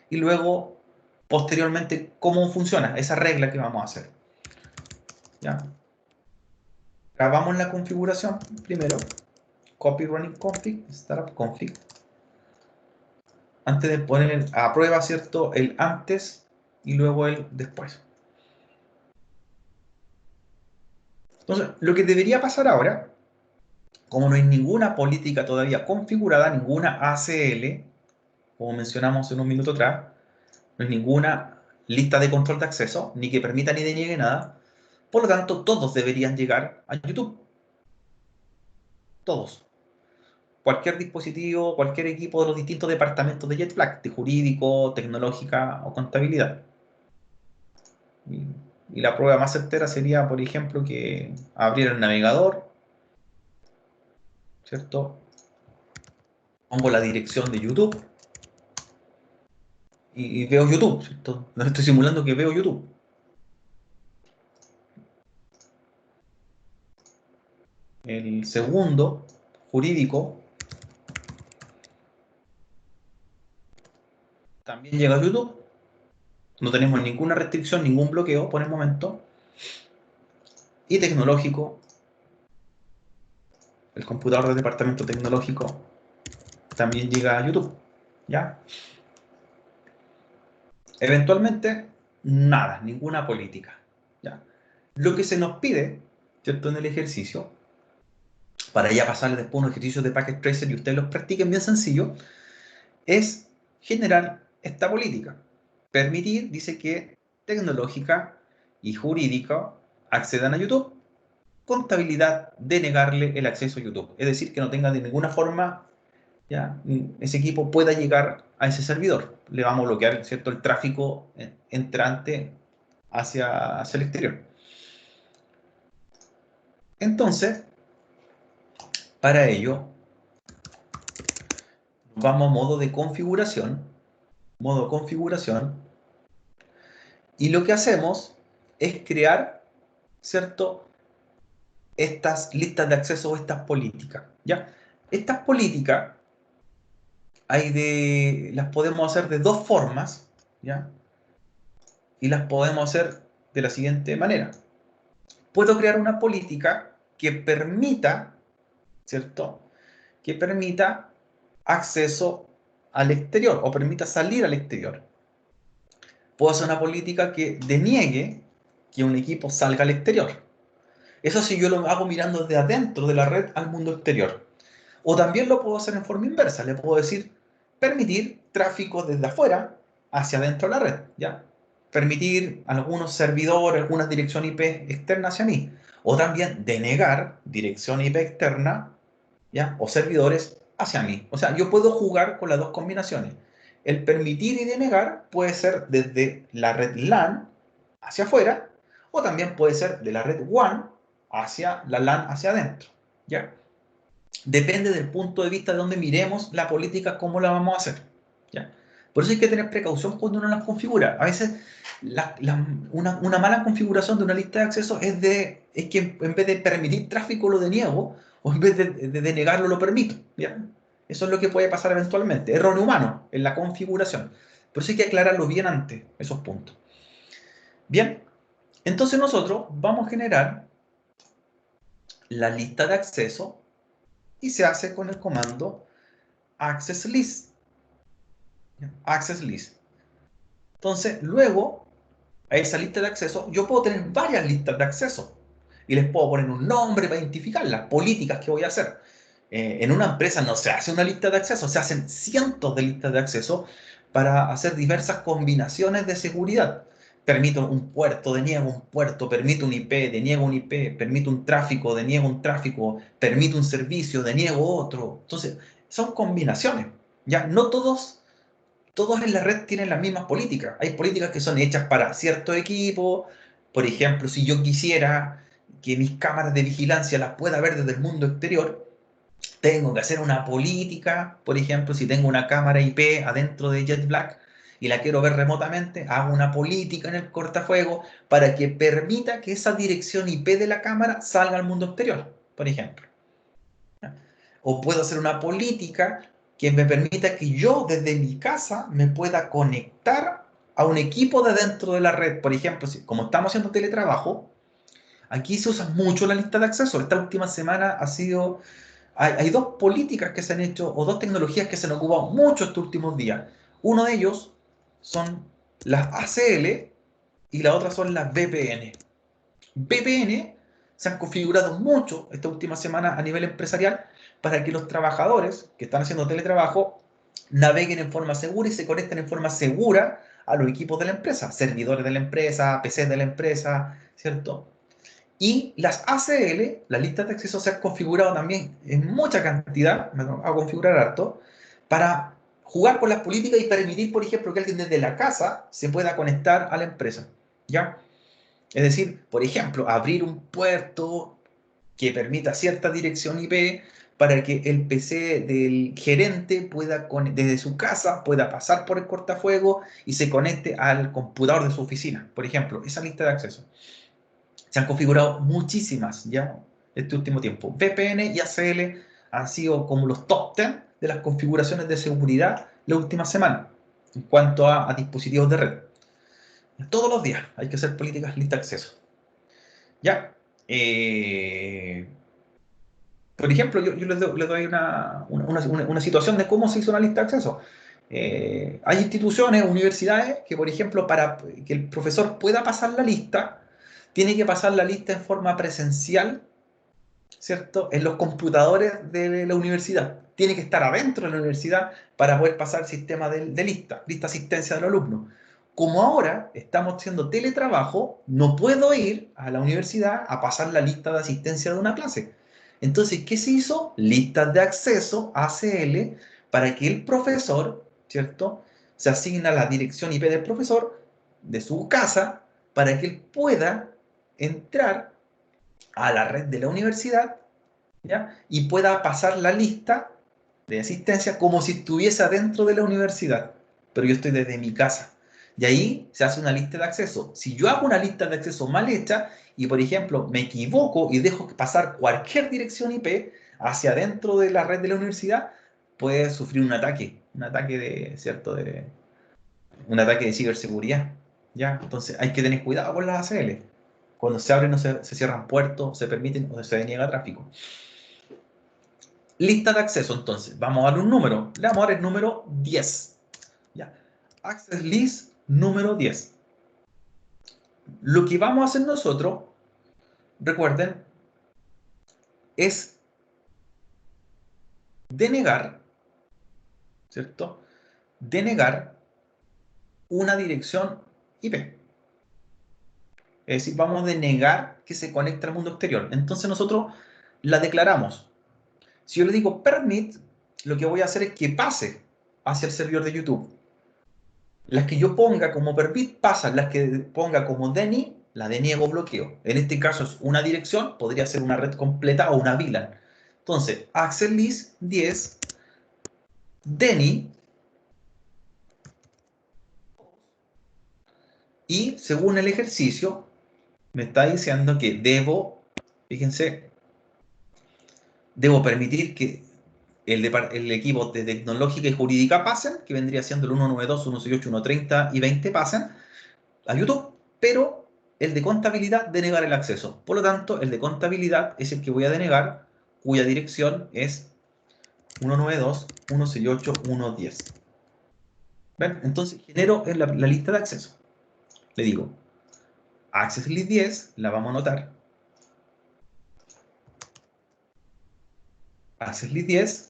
y luego, posteriormente, cómo funciona esa regla que vamos a hacer. ¿Ya? Grabamos la configuración primero. Copy running config, startup config. Antes de poner a prueba, ¿cierto? El antes y luego el después. Entonces, lo que debería pasar ahora, como no hay ninguna política todavía configurada, ninguna ACL, como mencionamos en un minuto atrás, no hay ninguna lista de control de acceso, ni que permita ni deniegue nada, por lo tanto, todos deberían llegar a YouTube. Todos. Cualquier dispositivo, cualquier equipo de los distintos departamentos de JetBlack, de jurídico, tecnológica o contabilidad. Y la prueba más certera sería, por ejemplo, que abriera el navegador, ¿cierto? Pongo la dirección de YouTube y veo YouTube, ¿cierto? No estoy simulando que veo YouTube. El segundo, jurídico, también llega a YouTube. No tenemos ninguna restricción, ningún bloqueo por el momento. Y tecnológico, el computador del departamento tecnológico también llega a YouTube. ¿Ya? Eventualmente, nada, ninguna política. ¿Ya? Lo que se nos pide, ¿cierto? En el ejercicio, para ya pasarle después unos ejercicios de Packet Tracer y ustedes los practiquen bien sencillo, es generar esta política. Permitir, dice que tecnológica y jurídica accedan a YouTube. Contabilidad, denegarle el acceso a YouTube. Es decir, que no tenga de ninguna forma, ¿ya? Ese equipo pueda llegar a ese servidor. Le vamos a bloquear, ¿cierto?, el tráfico entrante hacia el exterior. Entonces, para ello, vamos a modo de configuración. Modo configuración. Y lo que hacemos es crear, ¿cierto?, estas listas de acceso o estas políticas. ¿Ya? Estas políticas, las podemos hacer de dos formas, ¿ya? Y las podemos hacer de la siguiente manera. Puedo crear una política que permita, ¿cierto? Que permita acceso al exterior o permita salir al exterior. Puedo hacer una política que deniegue que un equipo salga al exterior. Eso sí, yo lo hago mirando desde adentro de la red al mundo exterior. O también lo puedo hacer en forma inversa. Le puedo decir, permitir tráfico desde afuera hacia adentro de la red, ¿ya? Permitir algunos servidores, algunas dirección IP externa hacia mí. O también denegar dirección IP externa, ¿ya? O servidores hacia mí. O sea, yo puedo jugar con las dos combinaciones. El permitir y denegar puede ser desde la red LAN hacia afuera, o también puede ser de la red WAN hacia la LAN hacia adentro, ¿ya? Depende del punto de vista de donde miremos la política, cómo la vamos a hacer, ¿ya? Por eso hay que tener precaución cuando uno las configura. A veces una mala configuración de una lista de acceso es que en vez de permitir tráfico lo deniego, o en vez de denegarlo lo permito, ¿ya? Eso es lo que puede pasar eventualmente. Error humano en la configuración. Por eso hay que aclararlo bien antes, esos puntos. Bien, entonces nosotros vamos a generar la lista de acceso y se hace con el comando access list. Access list. Entonces, luego, a esa lista de acceso, yo puedo tener varias listas de acceso y les puedo poner un nombre para identificar las políticas que voy a hacer. En una empresa no se hace una lista de acceso, se hacen cientos de listas de acceso para hacer diversas combinaciones de seguridad. Permito un puerto, deniego un puerto, permito un IP, deniego un IP, permito un tráfico, deniego un tráfico, permito un servicio, deniego otro. Entonces, son combinaciones. Ya no todos en la red tienen las mismas políticas. Hay políticas que son hechas para cierto equipo. Por ejemplo, si yo quisiera que mis cámaras de vigilancia las pueda ver desde el mundo exterior, tengo que hacer una política. Por ejemplo, si tengo una cámara IP adentro de JetBlack y la quiero ver remotamente, hago una política en el cortafuego para que permita que esa dirección IP de la cámara salga al mundo exterior, por ejemplo. O puedo hacer una política que me permita que yo desde mi casa me pueda conectar a un equipo de dentro de la red. Por ejemplo, como estamos haciendo teletrabajo, aquí se usa mucho la lista de acceso. Esta última semana hay dos políticas que se han hecho, o dos tecnologías que se han ocupado mucho estos últimos días. Uno de ellos son las ACL y la otra son las VPN. VPN se han configurado mucho esta última semana a nivel empresarial para que los trabajadores que están haciendo teletrabajo naveguen en forma segura y se conecten en forma segura a los equipos de la empresa, servidores de la empresa, PCs de la empresa, ¿cierto? Y las ACL, las listas de acceso, se han configurado también en mucha cantidad, me ha configurar harto, para jugar con las políticas y permitir, por ejemplo, que alguien desde la casa se pueda conectar a la empresa, ¿ya? Es decir, por ejemplo, abrir un puerto que permita cierta dirección IP para que el PC del gerente pueda, desde su casa, pueda pasar por el cortafuego y se conecte al computador de su oficina. Por ejemplo, esa lista de acceso. Se han configurado muchísimas ya este último tiempo. VPN y ACL han sido como los top 10 de las configuraciones de seguridad la última semana en cuanto a dispositivos de red. Todos los días hay que hacer políticas lista de acceso. ¿Ya? Por ejemplo, yo les doy una situación de cómo se hizo una lista de acceso. Hay instituciones, universidades, que por ejemplo, para que el profesor pueda pasar la lista, tiene que pasar la lista en forma presencial, ¿cierto? En los computadores de la universidad. Tiene que estar adentro de la universidad para poder pasar el sistema de lista asistencia del alumno. Como ahora estamos haciendo teletrabajo, no puedo ir a la universidad a pasar la lista de asistencia de una clase. Entonces, ¿qué se hizo? Listas de acceso, ACL, para que el profesor, ¿cierto? Se asigna la dirección IP del profesor de su casa para que él pueda entrar a la red de la universidad, ¿ya? Y pueda pasar la lista de asistencia como si estuviese dentro de la universidad, pero yo estoy desde mi casa. Y ahí se hace una lista de acceso. Si yo hago una lista de acceso mal hecha y, por ejemplo, me equivoco y dejo pasar cualquier dirección IP hacia dentro de la red de la universidad, puede sufrir un ataque. un ataque de, ¿cierto? Un ataque de ciberseguridad, ¿ya? Entonces hay que tener cuidado con las ACL. Cuando se abren o se cierran puertos, se permiten o se deniega tráfico. Lista de acceso, entonces. Vamos a dar un número. Le vamos a dar el número 10. ¿Ya? Access list número 10. Lo que vamos a hacer nosotros, recuerden, es denegar, ¿cierto? Denegar una dirección IP. Es decir, vamos a denegar que se conecte al mundo exterior. Entonces nosotros la declaramos. Si yo le digo permit, lo que voy a hacer es que pase hacia el servidor de YouTube. Las que yo ponga como permit pasan, las que ponga como deny, la deniego o bloqueo. En este caso es una dirección, podría ser una red completa o una VLAN. Entonces, access list 10, deny, y según el ejercicio, me está diciendo que debo, fíjense, debo permitir que el equipo de tecnológica y jurídica pasen, que vendría siendo el 192, 168, 130 y 20 pasen a YouTube, pero el de contabilidad denegar el acceso. Por lo tanto, el de contabilidad es el que voy a denegar, cuya dirección es 192, 168, 110. ¿Ven? Entonces genero la lista de acceso. Le digo, access list 10, la vamos a anotar. Access list 10,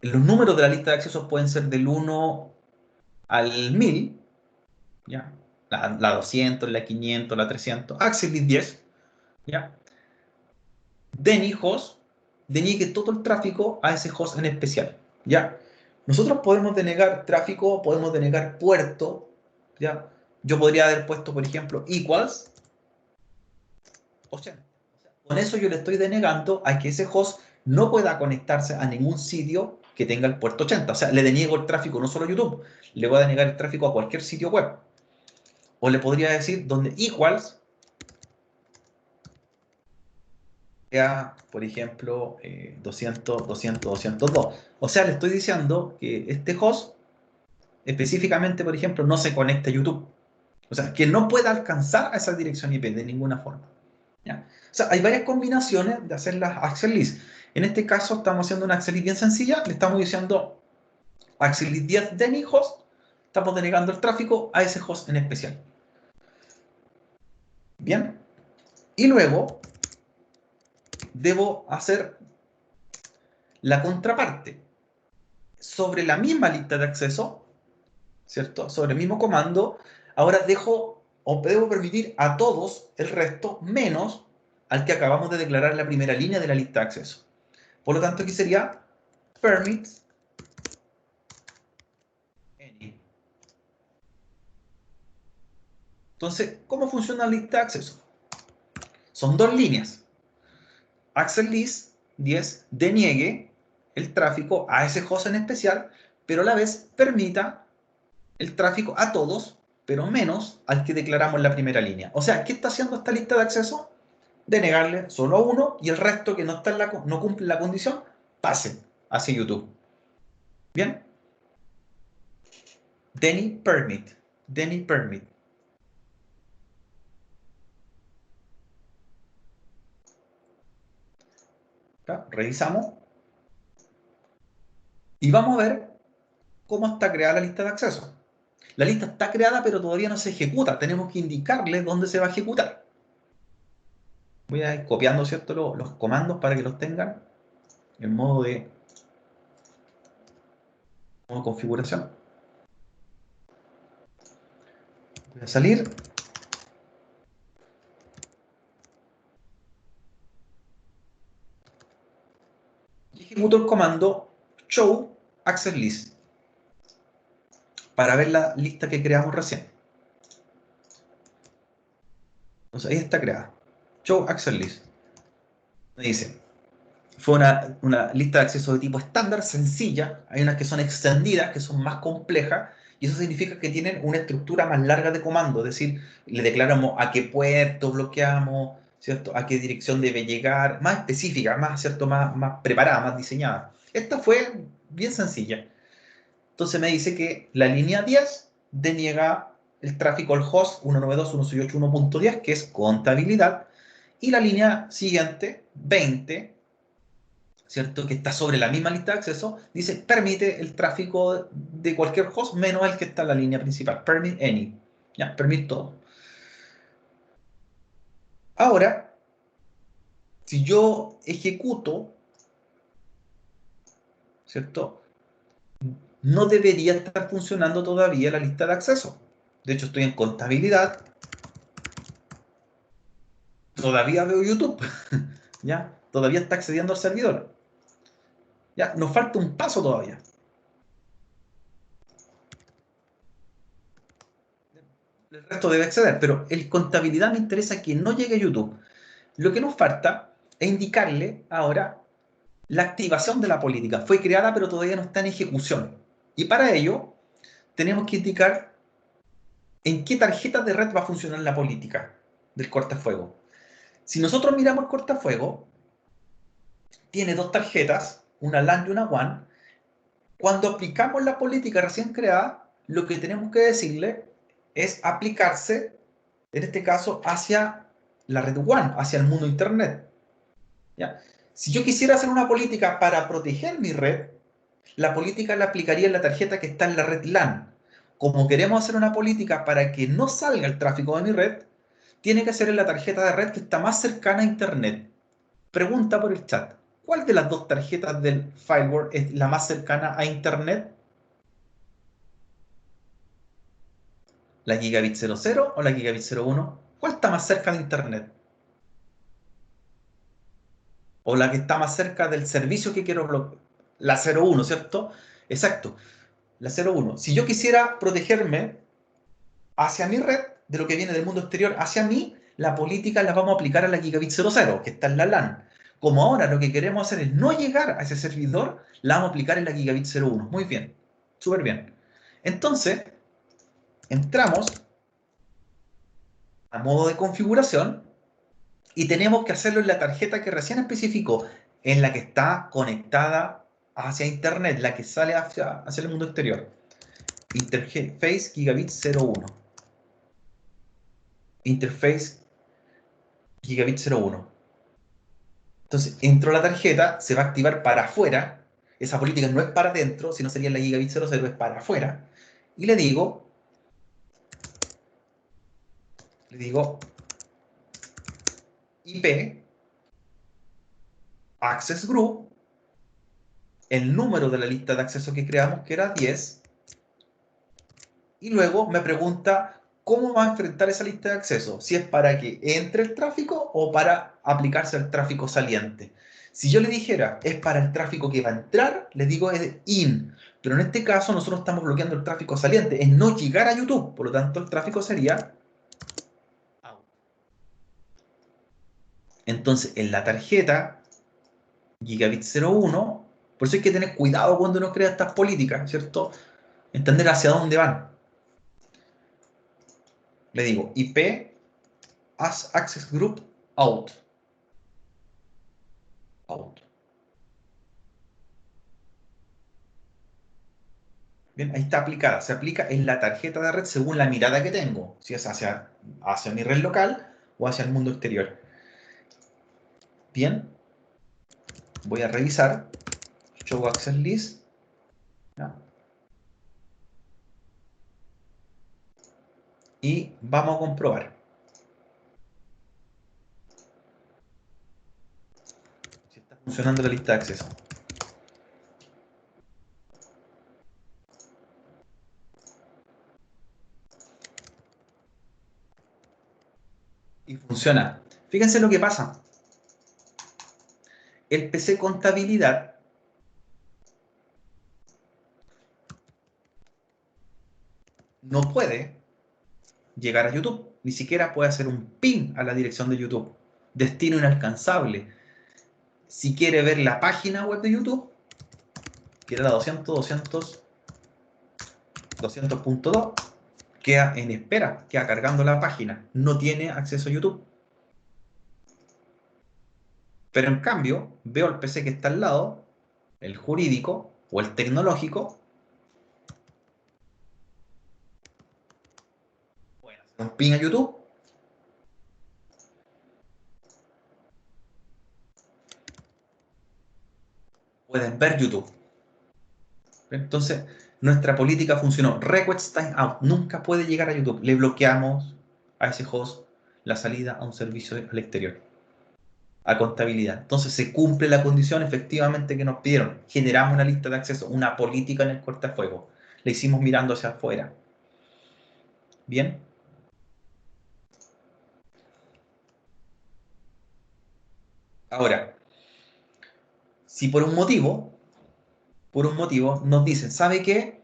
los números de la lista de accesos pueden ser del 1 al 1000, ¿ya? La 200, la 500, la 300, access list 10, ¿ya? Deny host, deniegue todo el tráfico a ese host en especial, ¿ya? Nosotros podemos denegar tráfico, podemos denegar puerto, ¿ya? Yo podría haber puesto, por ejemplo, equals 80. Con eso yo le estoy denegando a que ese host no pueda conectarse a ningún sitio que tenga el puerto 80. O sea, le deniego el tráfico no solo a YouTube, le voy a denegar el tráfico a cualquier sitio web. O le podría decir donde equals sea, por ejemplo, 200, 200, 202. O sea, le estoy diciendo que este host específicamente, por ejemplo, no se conecte a YouTube. O sea, que no pueda alcanzar a esa dirección IP de ninguna forma. ¿Ya? O sea, hay varias combinaciones de hacer las access lists. En este caso estamos haciendo una access list bien sencilla. Le estamos diciendo access list 10 de mi host. Estamos denegando el tráfico a ese host en especial. Bien. Y luego debo hacer la contraparte. Sobre la misma lista de acceso, ¿cierto? Sobre el mismo comando, ahora dejo o debo permitir a todos el resto menos al que acabamos de declarar en la primera línea de la lista de acceso. Por lo tanto, aquí sería permit any. Entonces, ¿cómo funciona la lista de acceso? Son dos líneas. Access list 10 deniegue el tráfico a ese host en especial, pero a la vez permita el tráfico a todos, pero menos al que declaramos en la primera línea. O sea, ¿qué está haciendo esta lista de acceso? Denegarle solo a uno y el resto que no, está no cumple la condición, pase hacia YouTube. ¿Bien? Deny permit. Deny permit. ¿Está? Revisamos. Y vamos a ver cómo está creada la lista de acceso. La lista está creada, pero todavía no se ejecuta. Tenemos que indicarle dónde se va a ejecutar. Voy a ir copiando, ¿cierto? Los comandos para que los tengan en modo de configuración. Voy a salir. Y ejecuto el comando show access list para ver la lista que creamos recién. Entonces ahí está creada. Show access list. Me dice, fue una lista de acceso de tipo estándar, sencilla. Hay unas que son extendidas, que son más complejas, y eso significa que tienen una estructura más larga de comando, es decir, le declaramos a qué puerto bloqueamos, ¿cierto? A qué dirección debe llegar, más específica, más, ¿cierto? Más preparada, más diseñada. Esta fue bien sencilla. Entonces me dice que la línea 10 deniega el tráfico al host 192.168.1.10, que es contabilidad, y la línea siguiente, 20, ¿cierto? Que está sobre la misma lista de acceso, dice permite el tráfico de cualquier host menos el que está en la línea principal. Permit any. Ya, permite todo. Ahora, si yo ejecuto, ¿cierto? No debería estar funcionando todavía la lista de acceso. De hecho, estoy en contabilidad. Todavía veo YouTube. ¿Ya? Todavía está accediendo al servidor. ¿Ya? Nos falta un paso todavía. El resto debe acceder, pero en contabilidad me interesa que no llegue a YouTube. Lo que nos falta es indicarle ahora la activación de la política. Fue creada, pero todavía no está en ejecución. Y para ello, tenemos que indicar en qué tarjeta de red va a funcionar la política del cortafuego. Si nosotros miramos el cortafuego, tiene dos tarjetas, una LAN y una WAN. Cuando aplicamos la política recién creada, lo que tenemos que decirle es aplicarse, en este caso, hacia la red WAN, hacia el mundo Internet. ¿Ya? Si yo quisiera hacer una política para proteger mi red, la política la aplicaría en la tarjeta que está en la red LAN. Como queremos hacer una política para que no salga el tráfico de mi red, tiene que ser en la tarjeta de red que está más cercana a Internet. Pregunta por el chat. ¿Cuál de las dos tarjetas del firewall es la más cercana a Internet? ¿La gigabit 00 o la gigabit 01? ¿Cuál está más cerca de Internet? O la que está más cerca del servicio que quiero bloquear. La 01, ¿cierto? Exacto, la 01. Si yo quisiera protegerme hacia mi red, de lo que viene del mundo exterior hacia mí, la política la vamos a aplicar a la gigabit 00, que está en la LAN. Como ahora lo que queremos hacer es no llegar a ese servidor, la vamos a aplicar en la gigabit 01. Muy bien, súper bien. Entonces, entramos a modo de configuración y tenemos que hacerlo en la tarjeta que recién especificó, en la que está conectada hacia Internet, la que sale hacia el mundo exterior. Interface gigabit 01. Interface gigabit 01. Entonces, entro a la tarjeta, se va a activar para afuera. Esa política no es para adentro, sino sería la gigabit 00, es para afuera. Y le digo IP, Access Group, el número de la lista de acceso que creamos, que era 10, y luego me pregunta cómo va a enfrentar esa lista de acceso, si es para que entre el tráfico o para aplicarse al tráfico saliente. Si yo le dijera es para el tráfico que va a entrar, le digo es in, pero en este caso nosotros estamos bloqueando el tráfico saliente, es no llegar a YouTube, por lo tanto el tráfico sería out. Entonces en la tarjeta gigabit 01, por eso hay que tener cuidado cuando uno crea estas políticas, ¿cierto? Entender hacia dónde van. Le digo IP as access group out. Out. Bien, ahí está aplicada. Se aplica en la tarjeta de red según la mirada que tengo. Si es hacia mi red local o hacia el mundo exterior. Bien. Voy a revisar. Show access list. ¿Ya? Y vamos a comprobar si está funcionando la lista de acceso. Y funciona. Fíjense lo que pasa. El PC contabilidad no puede llegar a YouTube. Ni siquiera puede hacer un ping a la dirección de YouTube. Destino inalcanzable. Si quiere ver la página web de YouTube, que era la 200.2, queda en espera, queda cargando la página. No tiene acceso a YouTube. Pero en cambio, veo el PC que está al lado, el jurídico o el tecnológico, un ping a YouTube. Pueden ver YouTube. Entonces, nuestra política funcionó. Request time out. Nunca puede llegar a YouTube. Le bloqueamos a ese host la salida a un servicio al exterior, a contabilidad. Entonces, se cumple la condición efectivamente que nos pidieron. Generamos una lista de acceso, una política en el cortafuegos. Le hicimos mirando hacia afuera. ¿Bien? Ahora, si por un motivo nos dicen, ¿sabe qué?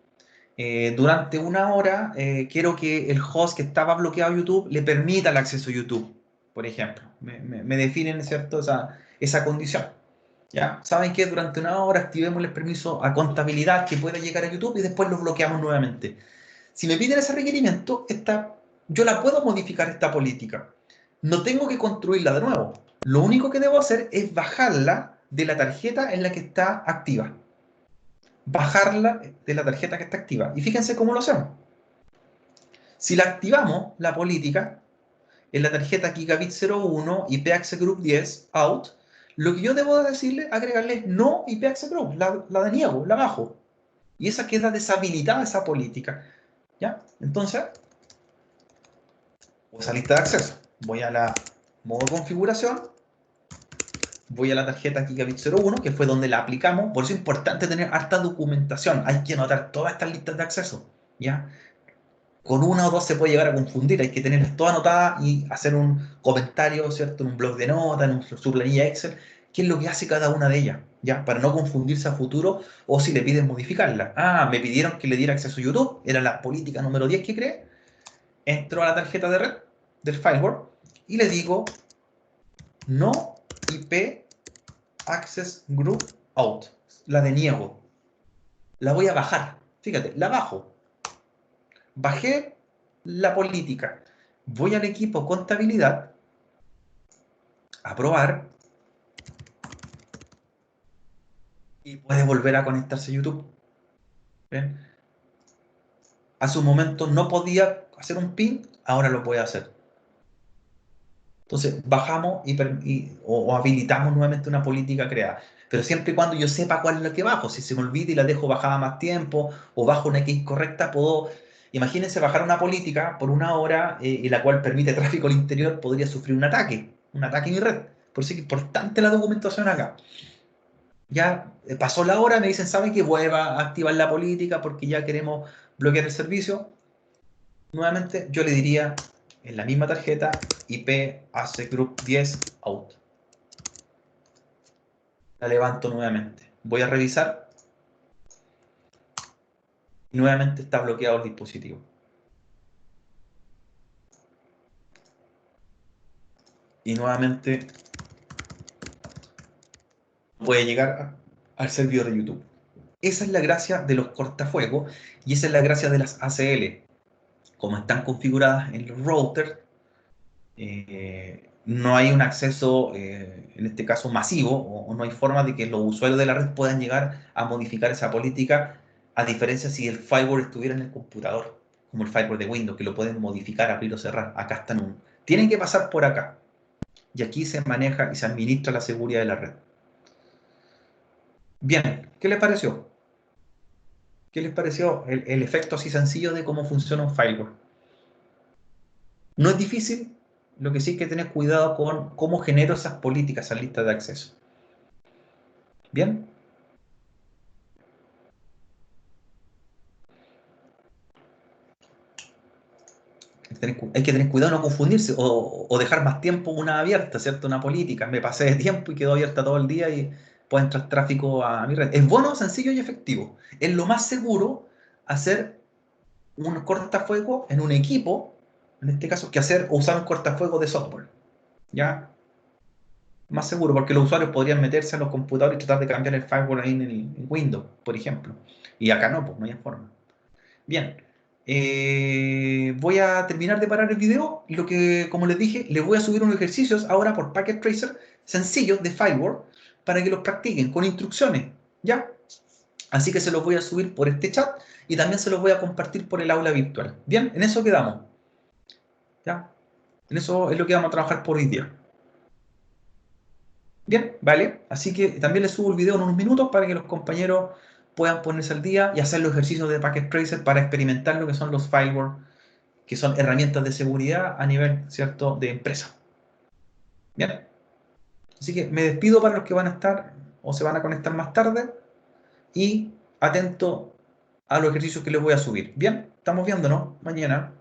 Durante una hora quiero que el host que estaba bloqueado a YouTube le permita el acceso a YouTube, por ejemplo. Me definen, ¿cierto? Esa condición. ¿Ya? ¿Saben qué? Durante una hora activemos el permiso a contabilidad que pueda llegar a YouTube y después lo bloqueamos nuevamente. Si me piden ese requerimiento, yo la puedo modificar esta política. No tengo que construirla de nuevo. Lo único que debo hacer es bajarla de la tarjeta en la que está activa. Bajarla de la tarjeta que está activa. Y fíjense cómo lo hacemos. Si la activamos, la política, en la tarjeta Gigabit 01 y PX Group 10 out, lo que yo debo decirle, agregarle es no IPX Group, la deniego, la bajo. Y esa queda deshabilitada, esa política. ¿Ya? Entonces, esa lista de acceso. Voy a la modo configuración, voy a la tarjeta Gigabit 01, que fue donde la aplicamos. Por eso es importante tener harta documentación. Hay que anotar todas estas listas de acceso. ¿Ya? Con una o dos se puede llegar a confundir, hay que tenerlas todas anotadas y hacer un comentario, ¿cierto? En un blog de notas, en su planilla Excel, qué es lo que hace cada una de ellas, ¿ya? Para no confundirse a futuro o si le piden modificarla. Ah, me pidieron que le diera acceso a YouTube, era la política número 10 que creé. Entro a la tarjeta de red del firewall y le digo no IP Access Group Out. La deniego. La voy a bajar. Fíjate, la bajo. Bajé la política. Voy al equipo contabilidad, aprobar, y puede volver a conectarse a YouTube. ¿Ven? Hace un momento no podía hacer un pin, ahora lo puede hacer. Entonces bajamos o habilitamos nuevamente una política creada. Pero siempre y cuando yo sepa cuál es la que bajo. Si se me olvida y la dejo bajada más tiempo o bajo una X correcta, puedo... Imagínense bajar una política por una hora y la cual permite tráfico al interior, podría sufrir un ataque en mi red. Por eso es importante la documentación acá. Ya pasó la hora, me dicen, ¿saben qué? Vuelva a activar la política porque ya queremos bloquear el servicio. Nuevamente, yo le diría en la misma tarjeta IP AC Group 10 out. La levanto nuevamente. Voy a revisar y nuevamente está bloqueado el dispositivo. Y nuevamente puede llegar al servidor de YouTube. Esa es la gracia de los cortafuegos y esa es la gracia de las ACL. Como están configuradas en los routers, no hay un acceso, en este caso masivo, o no hay forma de que los usuarios de la red puedan llegar a modificar esa política, a diferencia si el firewall estuviera en el computador, como el firewall de Windows, que lo pueden modificar, abrir o cerrar. Acá están tienen que pasar por acá. Y aquí se maneja y se administra la seguridad de la red. Bien, ¿qué les pareció? ¿Qué les pareció el efecto así sencillo de cómo funciona un firewall? No es difícil, lo que sí hay que tener cuidado con cómo genero esas políticas, esas listas de acceso. ¿Bien? Hay que tener cuidado no confundirse o dejar más tiempo una abierta, ¿cierto? Una política. Me pasé de tiempo y quedó abierta todo el día y puede entrar tráfico a mi red. Es bueno, sencillo y efectivo. Es lo más seguro hacer un cortafuego en un equipo, en este caso, que usar un cortafuego de software. ¿Ya? Más seguro, porque los usuarios podrían meterse a los computadores y tratar de cambiar el firewall ahí en Windows, por ejemplo. Y acá no, pues no hay forma. Bien, voy a terminar de parar el video. Lo que, como les dije, les voy a subir unos ejercicios ahora por Packet Tracer sencillos de firewall para que los practiquen con instrucciones, ¿ya? Así que se los voy a subir por este chat y también se los voy a compartir por el aula virtual. Bien, en eso quedamos. ¿Ya? En eso es lo que vamos a trabajar por hoy día. Bien, vale. Así que también les subo el video en unos minutos para que los compañeros puedan ponerse al día y hacer los ejercicios de Packet Tracer para experimentar lo que son los firewall, que son herramientas de seguridad a nivel, ¿cierto?, de empresa. Bien. Así que me despido para los que van a estar o se van a conectar más tarde y atento a los ejercicios que les voy a subir. Bien, estamos viéndonos mañana.